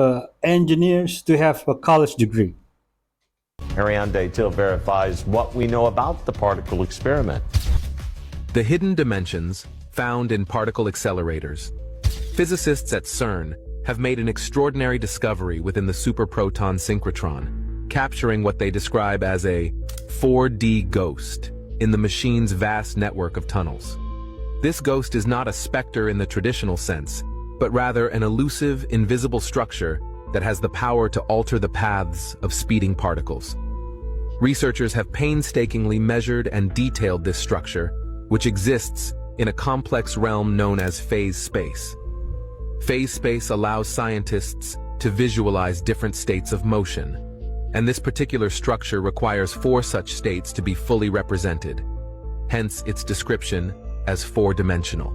engineers to have a college degree. Ariane Till verifies what we know about the particle experiment. The hidden dimensions found in particle accelerators. Physicists at CERN have made an extraordinary discovery within the superproton synchrotron, capturing what they describe as a 4D ghost in the machine's vast network of tunnels. This ghost is not a specter in the traditional sense, but rather an elusive, invisible structure that has the power to alter the paths of speeding particles. Researchers have painstakingly measured and detailed this structure, which exists in a complex realm known as phase space. Phase space allows scientists to visualize different states of motion, and this particular structure requires 4 such states to be fully represented, hence its description as 4-dimensional.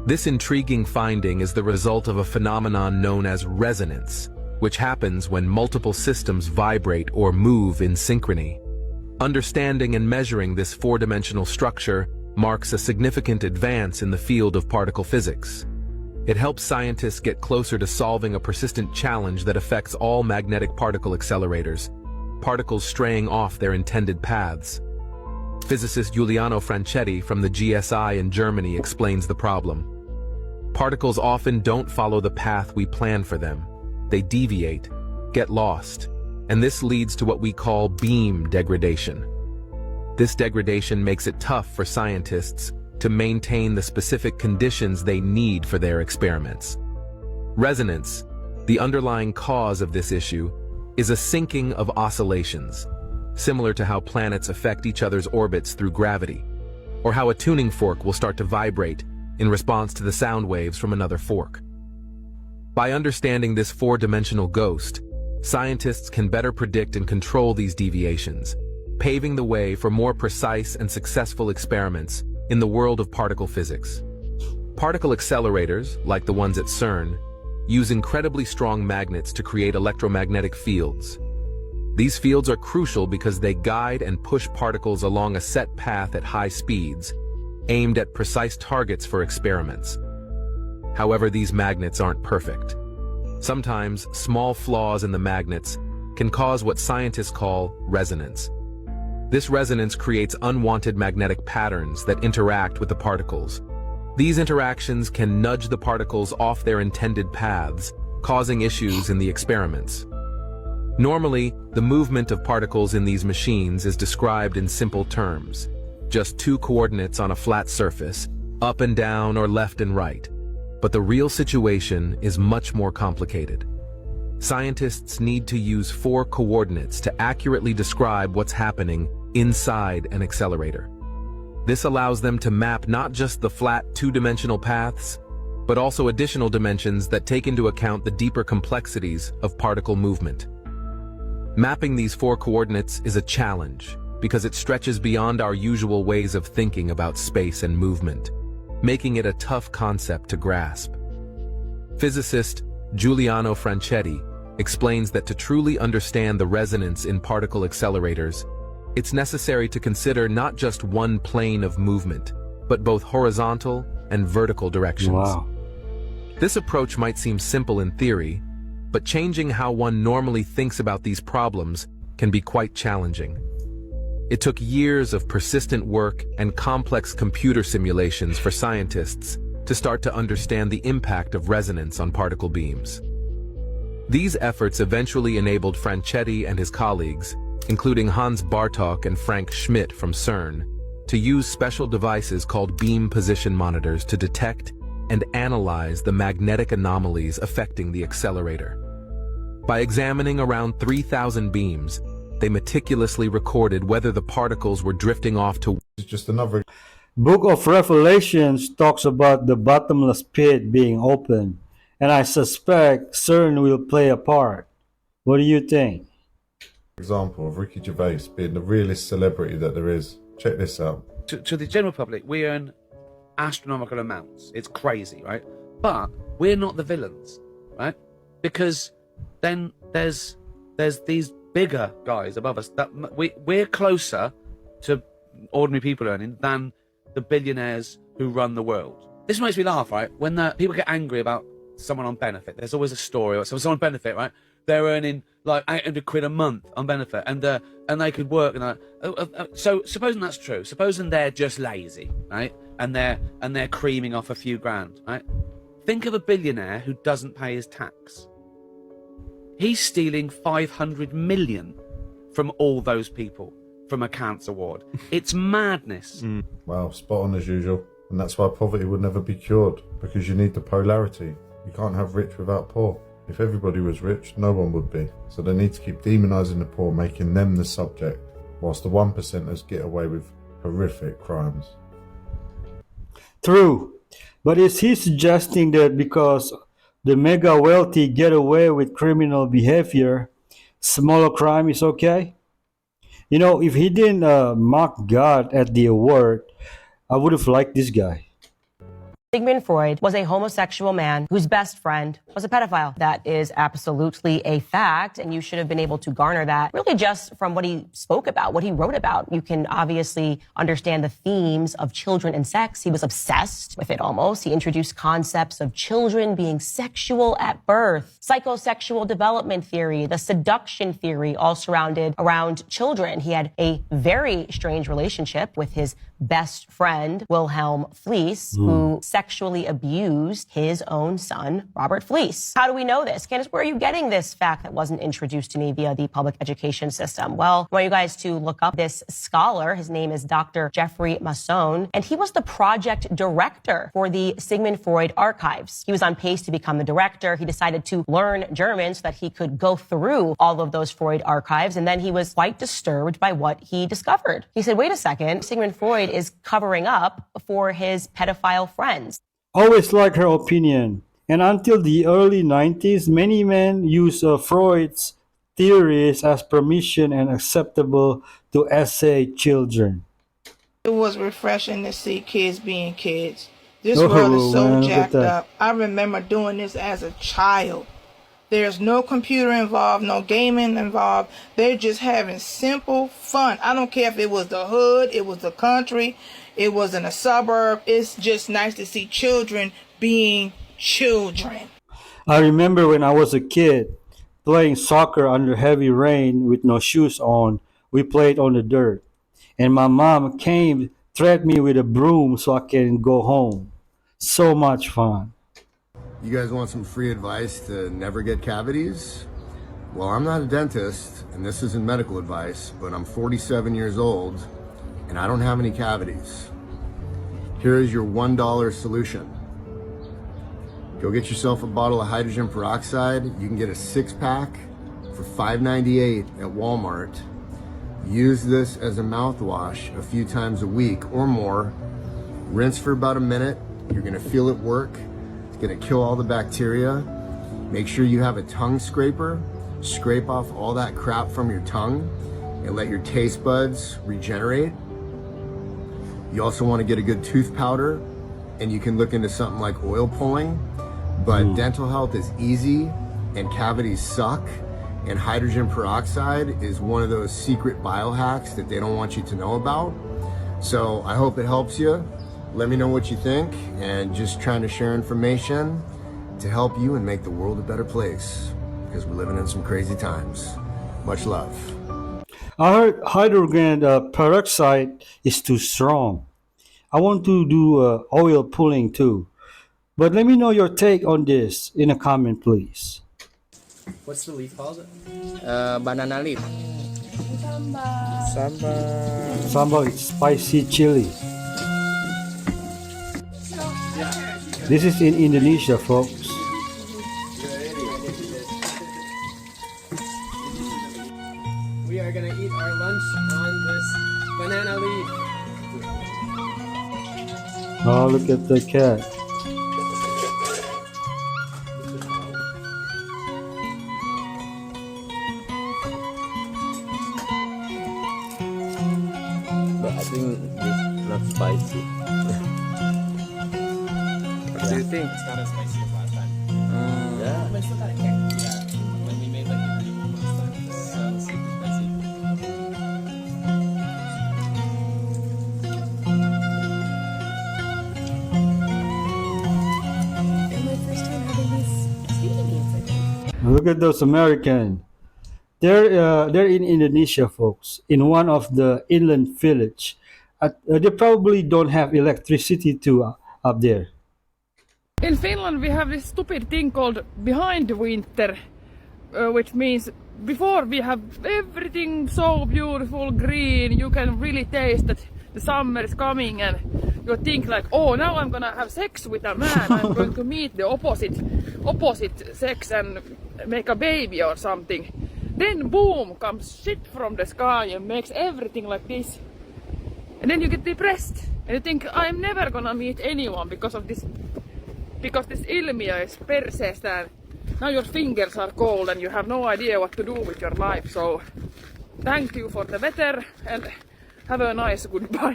This intriguing finding is the result of a phenomenon known as resonance, which happens when multiple systems vibrate or move in synchrony. Understanding and measuring this four-dimensional structure marks a significant advance in the field of particle physics. It helps scientists get closer to solving a persistent challenge that affects all magnetic particle accelerators, particles straying off their intended paths. Physicist Giuliano Franchetti from the GSI in Germany explains the problem. Particles often don't follow the path we plan for them. They deviate, get lost, and this leads to what we call beam degradation. This degradation makes it tough for scientists to maintain the specific conditions they need for their experiments. Resonance, the underlying cause of this issue, is a syncing of oscillations, similar to how planets affect each other's orbits through gravity, or how a tuning fork will start to vibrate in response to the sound waves from another fork. By understanding this four-dimensional ghost, scientists can better predict and control these deviations, paving the way for more precise and successful experiments in the world of particle physics. Particle accelerators, like the ones at CERN, use incredibly strong magnets to create electromagnetic fields. These fields are crucial because they guide and push particles along a set path at high speeds, aimed at precise targets for experiments. However, these magnets aren't perfect. Sometimes, small flaws in the magnets can cause what scientists call resonance. This resonance creates unwanted magnetic patterns that interact with the particles. These interactions can nudge the particles off their intended paths, causing issues in the experiments. Normally, the movement of particles in these machines is described in simple terms. Just two coordinates on a flat surface, up and down or left and right. But the real situation is much more complicated. Scientists need to use four coordinates to accurately describe what's happening inside an accelerator. This allows them to map not just the flat two-dimensional paths, but also additional dimensions that take into account the deeper complexities of particle movement. Mapping these four coordinates is a challenge because it stretches beyond our usual ways of thinking about space and movement, making it a tough concept to grasp. Physicist Giuliano Franchetti explains that to truly understand the resonance in particle accelerators, it's necessary to consider not just one plane of movement, but both horizontal and vertical directions. Wow. This approach might seem simple in theory, but changing how one normally thinks about these problems can be quite challenging. It took years of persistent work and complex computer simulations for scientists to start to understand the impact of resonance on particle beams. These efforts eventually enabled Franchetti and his colleagues, including Hans Bartok and Frank Schmidt from CERN, to use special devices called beam position monitors to detect and analyze the magnetic anomalies affecting the accelerator. By examining around 3,000 beams, they meticulously recorded whether the particles were drifting off to just another. Book of Revelations talks about the bottomless pit being open, and I suspect CERN will play a part. What do you think? Example of Ricky Gervais being the realest celebrity that there is. Check this out. To the general public, we earn astronomical amounts. It's crazy, right? But we're not the villains, right? Because then there's these bigger guys above us that we're closer to ordinary people earning than the billionaires who run the world. This makes me laugh, right? When people get angry about someone on benefit, there's always a story about someone on benefit, right? They're earning like 800 quid a month on benefit, and they could work. So supposing that's true, supposing they're just lazy, right? And they're creaming off a few grand, right? Think of a billionaire who doesn't pay his tax. He's stealing 500 million from all those people from a cancer ward. It's madness. Wow, spot on as usual. And that's why poverty would never be cured, because you need the polarity. You can't have rich without poor. If everybody was rich, no one would be. So they need to keep demonising the poor, making them the subject, whilst the 1%ers get away with horrific crimes. True. But is he suggesting that because the mega wealthy get away with criminal behavior, smaller crime is okay? You know, if he didn't mock God at the award, I would have liked this guy. Sigmund Freud was a homosexual man whose best friend was a pedophile. That is absolutely a fact, and you should have been able to garner that really just from what he spoke about, what he wrote about. You can obviously understand the themes of children and sex. He was obsessed with it almost. He introduced concepts of children being sexual at birth, psychosexual development theory, the seduction theory, all surrounded around children. He had a very strange relationship with his best friend, Wilhelm Fliess, who sexually abused his own son, Robert Fliess. How do we know this? Candace, where are you getting this fact that wasn't introduced to me via the public education system? Well, I want you guys to look up this scholar. His name is Dr. Jeffrey Masson, and he was the project director for the Sigmund Freud archives. He was on pace to become the director. He decided to learn German so that he could go through all of those Freud archives, and then he was quite disturbed by what he discovered. He said, wait a second, Sigmund Freud is covering up for his pedophile friends. Always liked her opinion. And until the early 90s, many men use Freud's theories as permission and acceptable to essay children. It was refreshing to see kids being kids. This world is so jacked up. I remember doing this as a child. There's no computer involved, no gaming involved. They're just having simple fun. I don't care if it was the hood, it was the country, it was in a suburb. It's just nice to see children being children. I remember when I was a kid playing soccer under heavy rain with no shoes on. We played on the dirt. And my mom came, threatened me with a broom so I can go home. So much fun. You guys want some free advice to never get cavities? Well, I'm not a dentist, and this isn't medical advice, but I'm 47 years old, and I don't have any cavities. Here is your $1 solution. Go get yourself a bottle of hydrogen peroxide. You can get a 6-pack for $5.98 at Walmart. Use this as a mouthwash a few times a week or more. Rinse for about a minute. You're gonna feel it work. It's gonna kill all the bacteria. Make sure you have a tongue scraper. Scrape off all that crap from your tongue and let your taste buds regenerate. You also want to get a good tooth powder, and you can look into something like oil pulling, but dental health is easy and cavities suck, and hydrogen peroxide is one of those secret biohacks that they don't want you to know about. So I hope it helps you. Let me know what you think, and just trying to share information to help you and make the world a better place, because we're living in some crazy times. Much love. I heard hydrogen peroxide is too strong. I want to do oil pulling too. But let me know your take on this in a comment, please. What's the leaf called? Banana leaf. Sambal. Sambal is spicy chili. This is in Indonesia, folks. We are gonna eat our lunch on this banana leaf. Oh, look at the cat. But I think it's not spicy. What do you think? It's not as spicy as last time. Yeah. But it's still kind of kick. Yeah. When we made like the original last time, it was super spicy. And my first time having these speaking games, I think. Look at those Americans. They're in Indonesia, folks, in one of the inland village. They probably don't have electricity too up there. In Finland we have this stupid thing called behind winter, which means before we have everything so beautiful, green, you can really taste that the summer is coming and you think like, oh, now I'm gonna have sex with a man, I'm going to meet the opposite sex and make a baby or something. Then boom, comes shit from the sky and makes everything like this. And then you get depressed and you think, I'm never gonna meet anyone because of this. Because this ilmiö is perseestä and now your fingers are cold and you have no idea what to do with your life. So thank you for the weather and have a nice goodbye.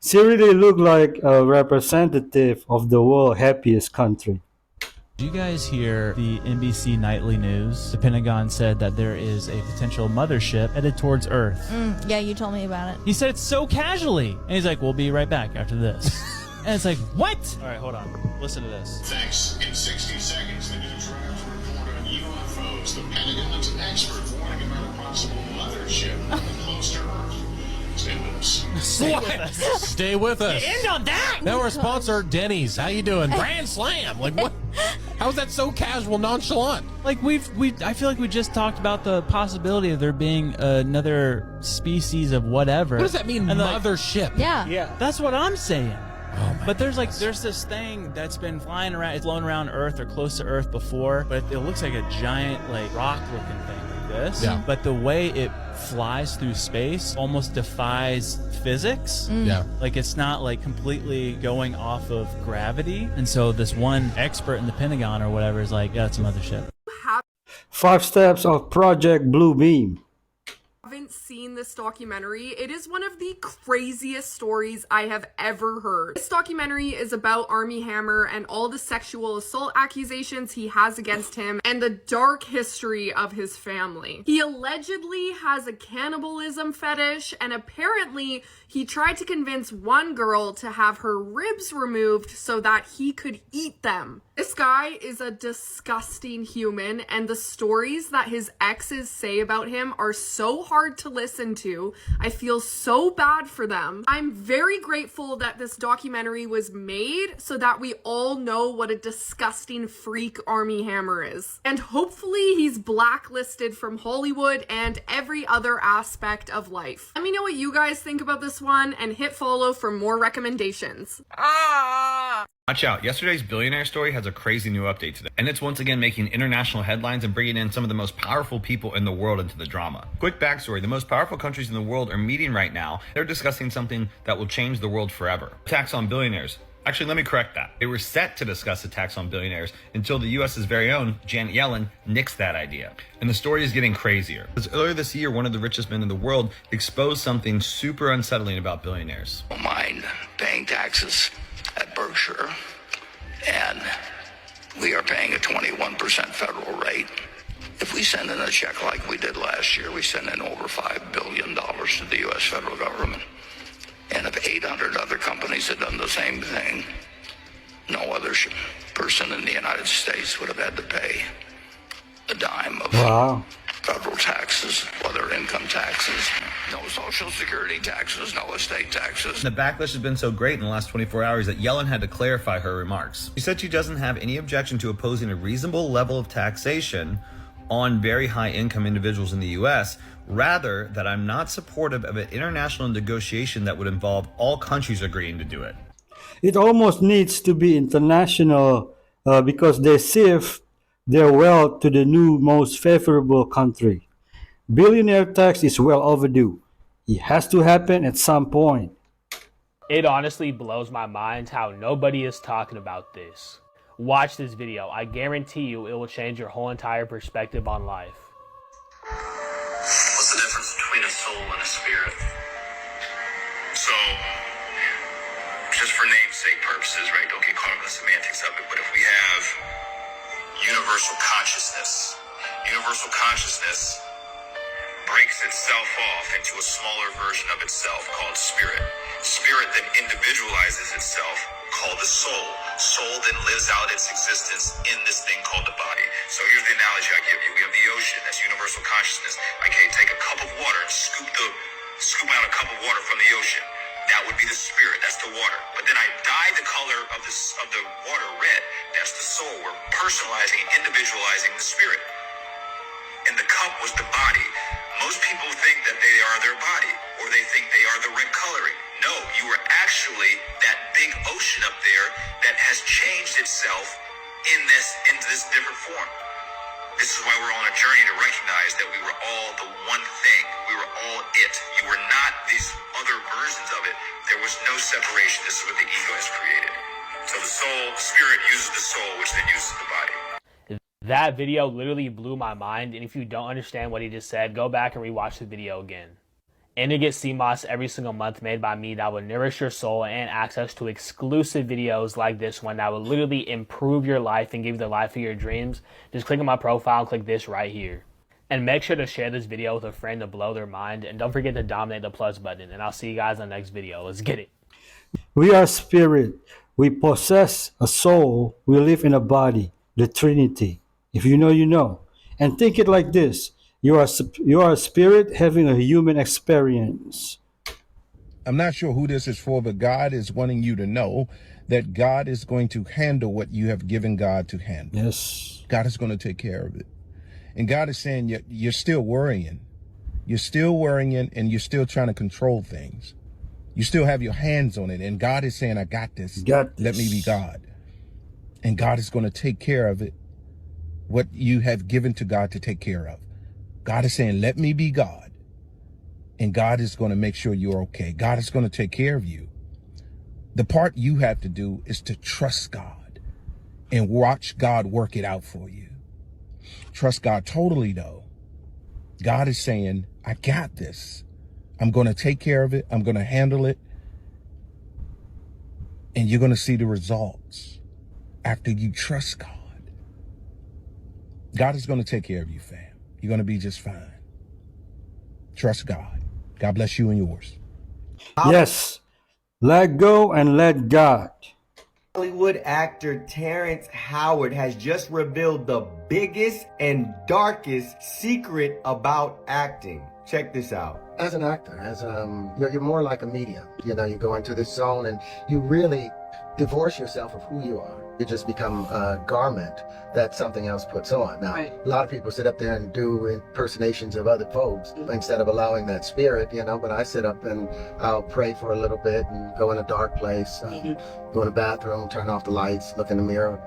She really looked like a representative of the world happiest country. Did you guys hear the NBC nightly news? The Pentagon said that there is a potential mothership headed towards Earth. Yeah, you told me about it. He said it so casually. And he's like, we'll be right back after this. And it's like, what? All right, hold on. Listen to this. Thanks. In 60 seconds, the news rounds report on UFOs. The Pentagon's expert warning about a possible mothership close to Earth. Stay with us. Stay with us. Stay with us. End on that. Now our sponsor, Denny's. How you doing? Grand Slam. Like what? How is that so casual, nonchalant? Like I feel like we just talked about the possibility of there being another species of whatever. What does that mean, and mothership? Yeah. That's what I'm saying. Oh but there's this thing that's been flying around, it's flown around Earth or close to Earth before, but it looks like a giant like rock looking thing like this. Yeah. But the way it flies through space almost defies physics. Yeah. Like it's not like completely going off of gravity. And so this one expert in the Pentagon or whatever is like, yeah, it's a mothership. 5 steps of Project Blue Beam. Haven't seen this documentary. It is one of the craziest stories I have ever heard. This documentary is about Armie Hammer and all the sexual assault accusations he has against him and the dark history of his family. He allegedly has a cannibalism fetish, and apparently he tried to convince one girl to have her ribs removed so that he could eat them. This guy is a disgusting human, and the stories that his exes say about him are so hard to listen to. I feel so bad for them. I'm very grateful that this documentary was made so that we all know what a disgusting freak Armie Hammer is. And hopefully he's blacklisted from Hollywood and every other aspect of life. Let me know what you guys think about this one, and hit follow for more recommendations. Watch out, yesterday's billionaire story has a crazy new update today, and it's once again making international headlines and bringing in some of the most powerful people in the world into the drama. Quick backstory, the most powerful countries in the world are meeting right now. They're discussing something that will change the world forever. Tax on billionaires. Actually, let me correct that. They were set to discuss a tax on billionaires until the US's very own Janet Yellen nixed that idea. And the story is getting crazier. Because earlier this year, one of the richest men in the world exposed something super unsettling about billionaires. Don't mind paying taxes at Berkshire, and we are paying a 21% federal rate. If we send in a check like we did last year, we send in over $5 billion to the U.S. federal government. And if 800 other companies had done the same thing, no other person in the United States would have had to pay a dime of federal taxes, whether income taxes, no social security taxes, no estate taxes. The backlash has been so great in the last 24 hours that Yellen had to clarify her remarks. She said she doesn't have any objection to opposing a reasonable level of taxation on very high income individuals in the U.S., rather that I'm not supportive of an international negotiation that would involve all countries agreeing to do it. It almost needs to be international because they sift their wealth to the new most favorable country. Billionaire tax is well overdue. It has to happen at some point. It honestly blows my mind how nobody is talking about this. Watch this video. I guarantee you it will change your whole entire perspective on life. What's the difference between a soul and a spirit? So, just for namesake purposes, right? Don't get caught up in the semantics of it, but if we have universal consciousness breaks itself off into a smaller version of itself called spirit. Spirit then individualizes itself called the soul. Soul then lives out its existence in this thing called the body. So here's the analogy I give you. We have the ocean, that's universal consciousness. I can take a cup of water and scoop out a cup of water from the ocean. That would be the spirit, that's the water. But then I dye the color of the water red, that's the soul. We're personalizing, individualizing the spirit. And the cup was the body. Most people think that they are their body, or they think they are the red coloring. No, you are actually that big ocean up there that has changed itself into this different form. This is why we're on a journey to recognize that we were all the one thing. We were all it. You were not these other versions of it. There was no separation. This is what the ego has created. So the soul, spirit uses the soul, which then uses the body. That video literally blew my mind, and if you don't understand what he just said, go back and rewatch the video again. And you get CMOS every single month made by me that will nourish your soul and access to exclusive videos like this one that will literally improve your life and give you the life of your dreams. Just click on my profile and click this right here. And make sure to share this video with a friend to blow their mind. And don't forget to dominate the plus button. And I'll see you guys in the next video. Let's get it. We are spirit. We possess a soul. We live in a body. The Trinity. If you know, you know. And think it like this. You are a spirit having a human experience. I'm not sure who this is for, but God is wanting you to know that God is going to handle what you have given God to handle. Yes. God is going to take care of it. And God is saying you're still worrying. You're still worrying and you're still trying to control things. You still have your hands on it. And God is saying, I got this. Got this. Let me be God. And God is going to take care of it. What you have given to God to take care of. God is saying, let me be God. And God is going to make sure you're okay. God is going to take care of you. The part you have to do is to trust God and watch God work it out for you. Trust God totally, though. God is saying, I got this. I'm going to take care of it. I'm going to handle it. And you're going to see the results after you trust God. God is going to take care of you, fam. You're going to be just fine. Trust God. God bless you and yours. Yes. Let go and let God. Hollywood actor Terrence Howard has just revealed the biggest and darkest secret about acting. Check this out. As an actor, you're more like a medium. You know, you go into this zone and you really divorce yourself of who you are. You just become a garment that something else puts on. Now, a lot of people sit up there and do impersonations of other folks instead of allowing that spirit, you know, but I sit up and I'll pray for a little bit and go in a dark place, go in the bathroom, turn off the lights, look in the mirror.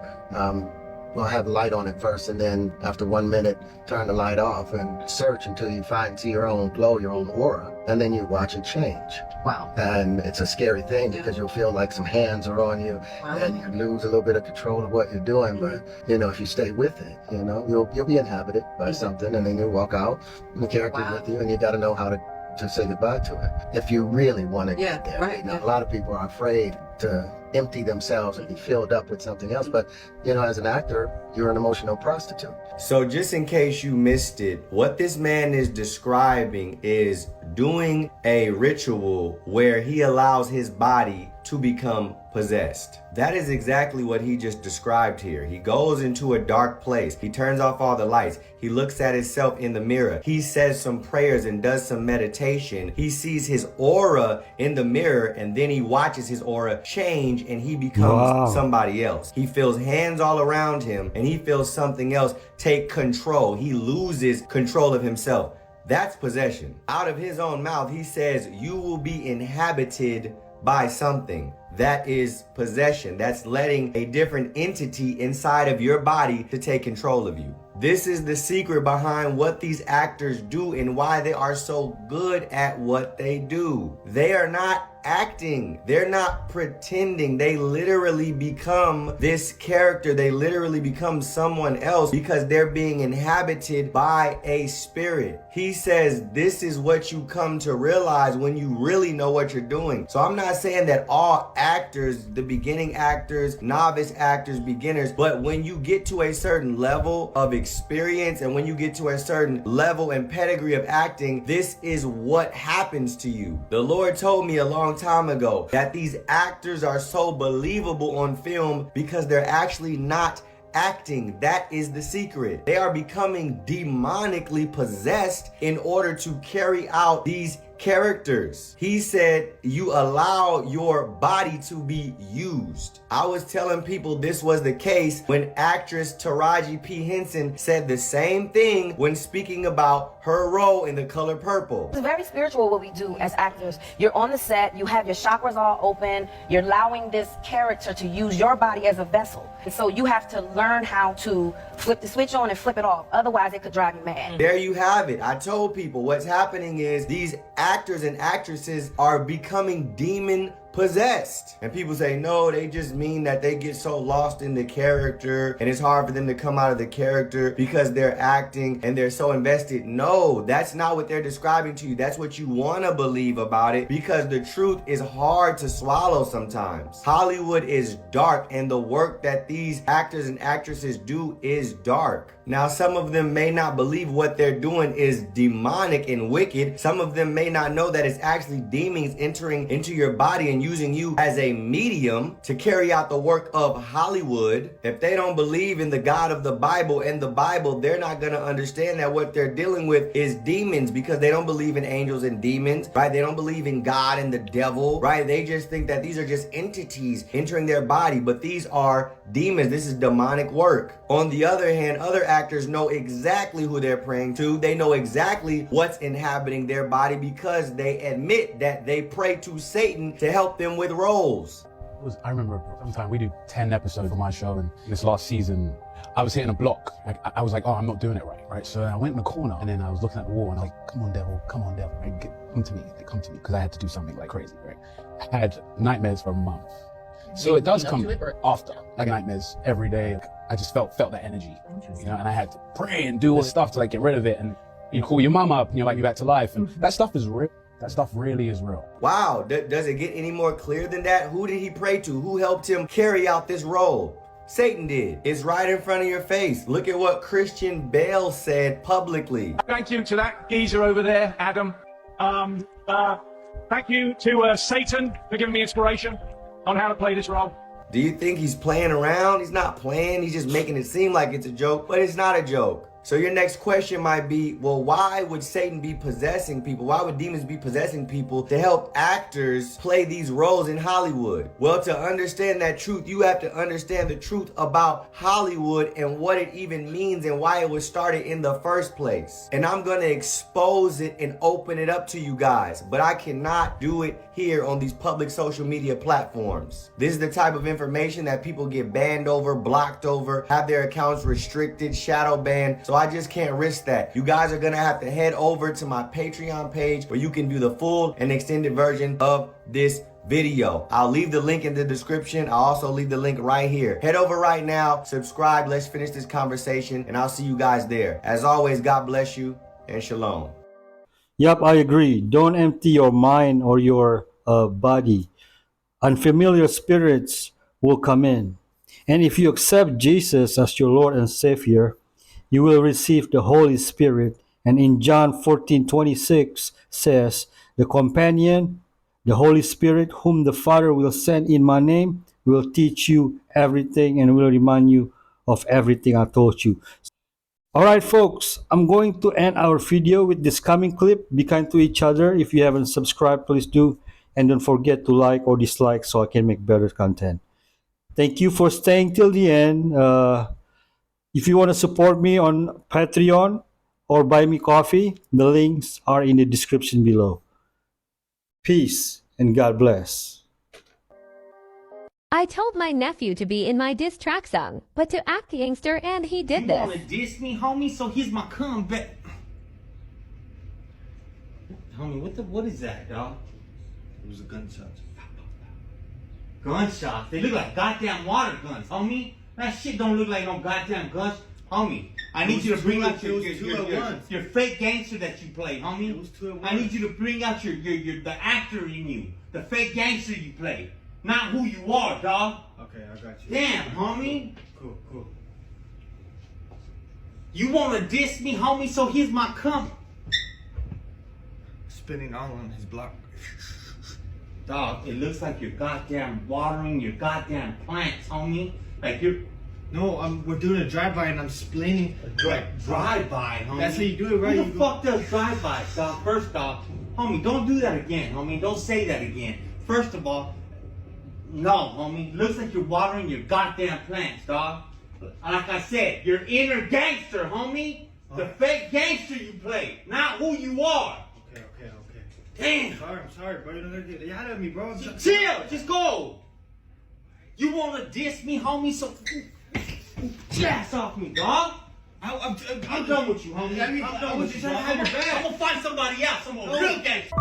We'll have the light on at first, and then after 1 minute, turn the light off and search until you see your own glow, your own aura, and then you watch it change. Wow. And it's a scary thing because you'll feel like some hands are on you, and you lose a little bit of control of what you're doing. But, you know, if you stay with it, you know, you'll be inhabited by something, and then you walk out, and the character's with you, and you got to know how to say goodbye to it. If you really want to get there. You know, a lot of people are afraid to empty themselves and be filled up with something else. But, you know, as an actor, you're an emotional prostitute. So just in case you missed it, what this man is describing is doing a ritual where he allows his body to become possessed. That is exactly what he just described here. He goes into a dark place. He turns off all the lights. He looks at himself in the mirror. He says some prayers and does some meditation. He sees his aura in the mirror, and then he watches his aura change and he becomes somebody else. He feels hands all around him and he feels something else take control. He loses control of himself. That's possession. Out of his own mouth, he says, you will be inhabited by something. That is possession. That's letting a different entity inside of your body to take control of you. This is the secret behind what these actors do and why they are so good at what they do. They are not acting. They're not pretending. They literally become this character. They literally become someone else because they're being inhabited by a spirit. He says this is what you come to realize when you really know what you're doing. So I'm not saying that all actors, the beginning actors, novice actors, beginners, but when you get to a certain level of experience and when you get to a certain level and pedigree of acting, this is what happens to you. The Lord told me a long time ago that these actors are so believable on film because they're actually not acting. That is the secret. They are becoming demonically possessed in order to carry out these characters. He said you allow your body to be used. I was telling people this was the case when actress Taraji P. Henson said the same thing when speaking about her role in The Color Purple. It's very spiritual what we do as actors. You're on the set, you have your chakras all open, you're allowing this character to use your body as a vessel. And so you have to learn how to flip the switch on and flip it off. Otherwise it could drive you mad. There you have it. I told people what's happening is these actors and actresses are becoming demon possessed. And people say, no, they just mean that they get so lost in the character and it's hard for them to come out of the character because they're acting and they're so invested. No, that's not what they're describing to you. That's what you want to believe about it, because the truth is hard to swallow sometimes. Hollywood is dark, and the work that these actors and actresses do is dark. Now, some of them may not believe what they're doing is demonic and wicked. Some of them may not know that it's actually demons entering into your body and using you as a medium to carry out the work of Hollywood. If they don't believe in the God of the Bible and the Bible, they're not going to understand that what they're dealing with is demons, because they don't believe in angels and demons, right? They don't believe in God and the devil, right? They just think that these are just entities entering their body, but these are demons. This is demonic work. On the other hand, other actors know exactly who they're praying to. They know exactly what's inhabiting their body because they admit that they pray to Satan to help them with roles. I remember sometime we do 10 episodes of my show, and this last season I was hitting a block. Like I was like, oh, I'm not doing it right? So I went in the corner, and then I was looking at the wall, and I was like, come on, devil, right? Come to me, because I had to do something like crazy, right? I had nightmares for a month. So it does come after, like nightmares every day. I just felt that energy, you know, and I had to pray and do all this stuff to like get rid of it. And you call your mom up and you're like, you're back to life. And that stuff is real. That stuff really is real. Wow, does it get any more clear than that? Who did he pray to? Who helped him carry out this role? Satan did. It's right in front of your face. Look at what Christian Bale said publicly. Thank you to that geezer over there, Adam. Thank you to Satan for giving me inspiration on how to play this role. Do you think he's playing around? He's not playing. He's just making it seem like it's a joke, but it's not a joke. So your next question might be, well, why would Satan be possessing people? Why would demons be possessing people to help actors play these roles in Hollywood? Well, to understand that truth, you have to understand the truth about Hollywood and what it even means and why it was started in the first place. And I'm going to expose it and open it up to you guys, but I cannot do it here on these public social media platforms. This is the type of information that people get banned over, blocked over, have their accounts restricted, shadow banned. So I just can't risk that. You guys are gonna have to head over to my Patreon page where you can view the full and extended version of this video. I'll leave the link in the description. I'll also leave the link right here. Head over right now, subscribe, let's finish this conversation, and I'll see you guys there. As always, God bless you and shalom. Yep, I agree. Don't empty your mind or your body. Unfamiliar spirits will come in. And if you accept Jesus as your Lord and Savior, you will receive the Holy Spirit. And in John 14:26 says, the companion, the Holy Spirit, whom the Father will send in my name, will teach you everything and will remind you of everything I told you. All right, folks, I'm going to end our video with this coming clip. Be kind to each other. If you haven't subscribed, please do. And don't forget to like or dislike so I can make better content. Thank you for staying till the end. If you want to support me on Patreon or buy me coffee, the links are in the description below. Peace and God bless. I told my nephew to be in my diss track song, but to act gangster, and he did this. You wanna diss me, homie? So here's my comeback. Homie, what is that, dog? It was a gunshot. Gunshots? They look like goddamn water guns, homie. That shit don't look like no goddamn guns. Homie, I need you to bring out your fake gangster that you play, homie. I need you to bring out the actor in you. The fake gangster you play. Not who you are, dog. Okay, I got you. Damn, homie. Cool. You wanna diss me, homie? So here's my cum. Spinning all on his block. Dog, it looks like you're goddamn watering your goddamn plants, homie. Like you're... No, we're doing a drive-by and I'm splaining. Drive-by, homie. That's how you do it, right? Who the fuck does drive-by, dog? First off, homie, don't do that again, homie. Don't say that again. First of all, no, homie. Looks like you're watering your goddamn plants, dog. Like I said, you're inner gangster, homie. The fake gangster you play, not who you are. Okay. Damn. I'm sorry, bro. You don't gotta get out of me, bro. Chill, just go. You wanna diss me, homie? So ass off me, dog. I'm done with you, homie. I'm done with you. I'm gonna find somebody else. I'm a real gangster.